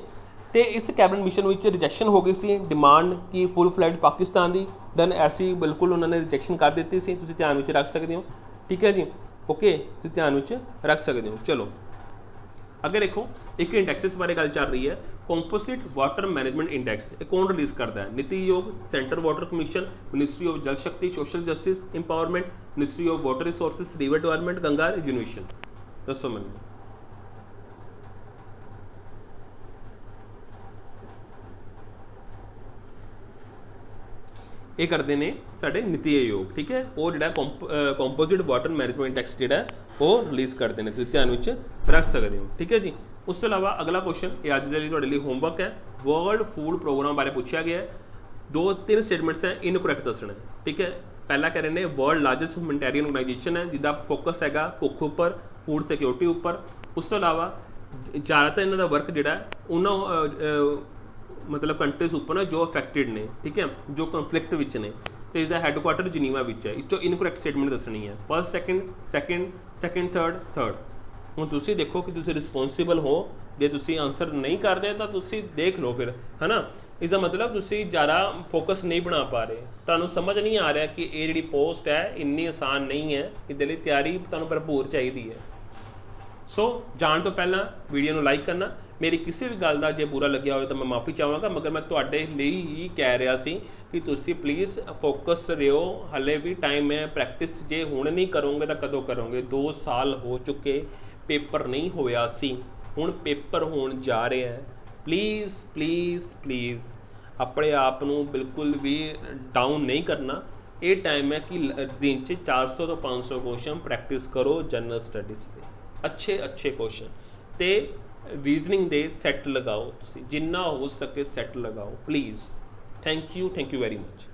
तो इस कैबिनेट मिशन में रिजैक्शन हो गई सी डिमांड की फुल फ्लैड पाकिस्तान की। डन, ऐसी बिल्कुल उन्होंने रिजैक्शन कर दी सी, तुसीं ध्यान में रख सकते हो, ठीक है जी। ओके, तुसीं ध्यान में रख सकते हो। चलो अगर देखो एक इंडैक्सिस बारे गल चल रही है, कंपोजिट वाटर मैनेजमेंट इंडैक्स। ये कौन रिलीज करता है? NITI Aayog, central water commission, ministry of जल शक्ति social justice empowerment, ministry of water resources river development, Ganga reservation. दसो मैंने। ये करते हैं साढ़े नीति आयोग, ठीक है, वो जो कंपोजिट वाटर मैनेजमेंट इंडैक्स जो वो रिलीज़ करते हैं, ध्यान में रख सकते हो, ठीक है जी। उस तो इलावा अगला क्वेश्चन ये अज के होमवर्क है, वर्ल्ड फूड प्रोग्राम बारे पूछा गया है। 2-3 स्टेटमेंट्स हैं, इनकरैक्ट दसना है, ठीक है। पहला कह रहे हैं वर्ल्ड लार्जेस्ट ह्यूमैनिटेरियन ऑर्गेनाइजेशन है जिसका फोकस है भुख उपर, फूड सिक्योरिटी उपर। उस तो इलावा ज़्यादातर इन्हों का वर्क जोड़ा उन्होंने मतलब कंट्रीज उपर ना जो अफेक्टेड ने, ठीक है, जो कन्फ्लिक्ट विच ने, तो इसका हैडकुआटर जिनीवा विच है। इस इनकरैक्ट स्टेटमेंट दसनी है, फर्स्ट सेकंड थर्ड। हुण तुसीं देखो कि तुसीं रिस्पोंसिबल हो ਜੇ ਤੁਸੀਂ ਆਨਸਰ ਨਹੀਂ ਕਰਦੇ ਤਾਂ ਤੁਸੀਂ ਦੇਖ ਲਓ ਫਿਰ, ਹੈ ਨਾ। ਇਸ ਦਾ ਮਤਲਬ ਤੁਸੀਂ ਜ਼ਿਆਦਾ ਫੋਕਸ ਨਹੀਂ ਬਣਾ ਪਾ ਰਹੇ, ਤੁਹਾਨੂੰ ਸਮਝ ਨਹੀਂ ਆ ਰਿਹਾ ਕਿ ਇਹ ਜਿਹੜੀ ਪੋਸਟ ਹੈ ਇੰਨੀ ਆਸਾਨ ਨਹੀਂ ਹੈ, ਇਹਦੇ ਲਈ ਤਿਆਰੀ ਤੁਹਾਨੂੰ ਭਰਪੂਰ ਚਾਹੀਦੀ ਹੈ। ਸੋ ਜਾਣ ਤੋਂ ਪਹਿਲਾਂ ਵੀਡੀਓ ਨੂੰ ਲਾਈਕ ਕਰਨਾ। ਮੇਰੀ ਕਿਸੇ ਵੀ ਗੱਲ ਦਾ ਜੇ ਬੁਰਾ ਲੱਗਿਆ ਹੋਵੇ ਤਾਂ ਮੈਂ ਮਾਫੀ ਚਾਹਾਂਗਾ, ਮਗਰ ਮੈਂ ਤੁਹਾਡੇ ਲਈ ਹੀ ਕਹਿ ਰਿਹਾ ਸੀ ਕਿ ਤੁਸੀਂ ਪਲੀਜ਼ ਫੋਕਸ ਰਹੋ, ਹਲੇ ਵੀ ਟਾਈਮ ਹੈ। ਪ੍ਰੈਕਟਿਸ ਜੇ ਹੁਣ ਨਹੀਂ ਕਰੋਗੇ ਤਾਂ ਕਦੋਂ ਕਰੋਗੇ? 2 ਸਾਲ ਹੋ ਚੁੱਕੇ, ਪੇਪਰ ਨਹੀਂ ਹੋਇਆ ਸੀ, ਹੁਣ ਪੇਪਰ ਹੋਣ ਜਾ ਰਿਹਾ ਹੈ। ਪਲੀਜ਼ ਪਲੀਜ਼ ਪਲੀਜ਼ ਆਪਣੇ ਆਪ ਨੂੰ ਬਿਲਕੁਲ ਵੀ ਡਾਊਨ ਨਹੀਂ ਕਰਨਾ। ਇਹ ਟਾਈਮ ਹੈ ਕਿ ਦਿਨ 'ਚ 400 ਤੋਂ 500 ਕੁਐਸਚਨ ਪ੍ਰੈਕਟਿਸ ਕਰੋ ਜਨਰਲ ਸਟੱਡੀਜ਼ ਦੇ, ਅੱਛੇ ਕੁਐਸਚਨ, ਤੇ ਰੀਜ਼ਨਿੰਗ ਦੇ ਸੈੱਟ ਲਗਾਓ, ਤੁਸੀਂ ਜਿੰਨਾ ਹੋ ਸਕੇ ਸੈੱਟ ਲਗਾਓ please. Thank you very much.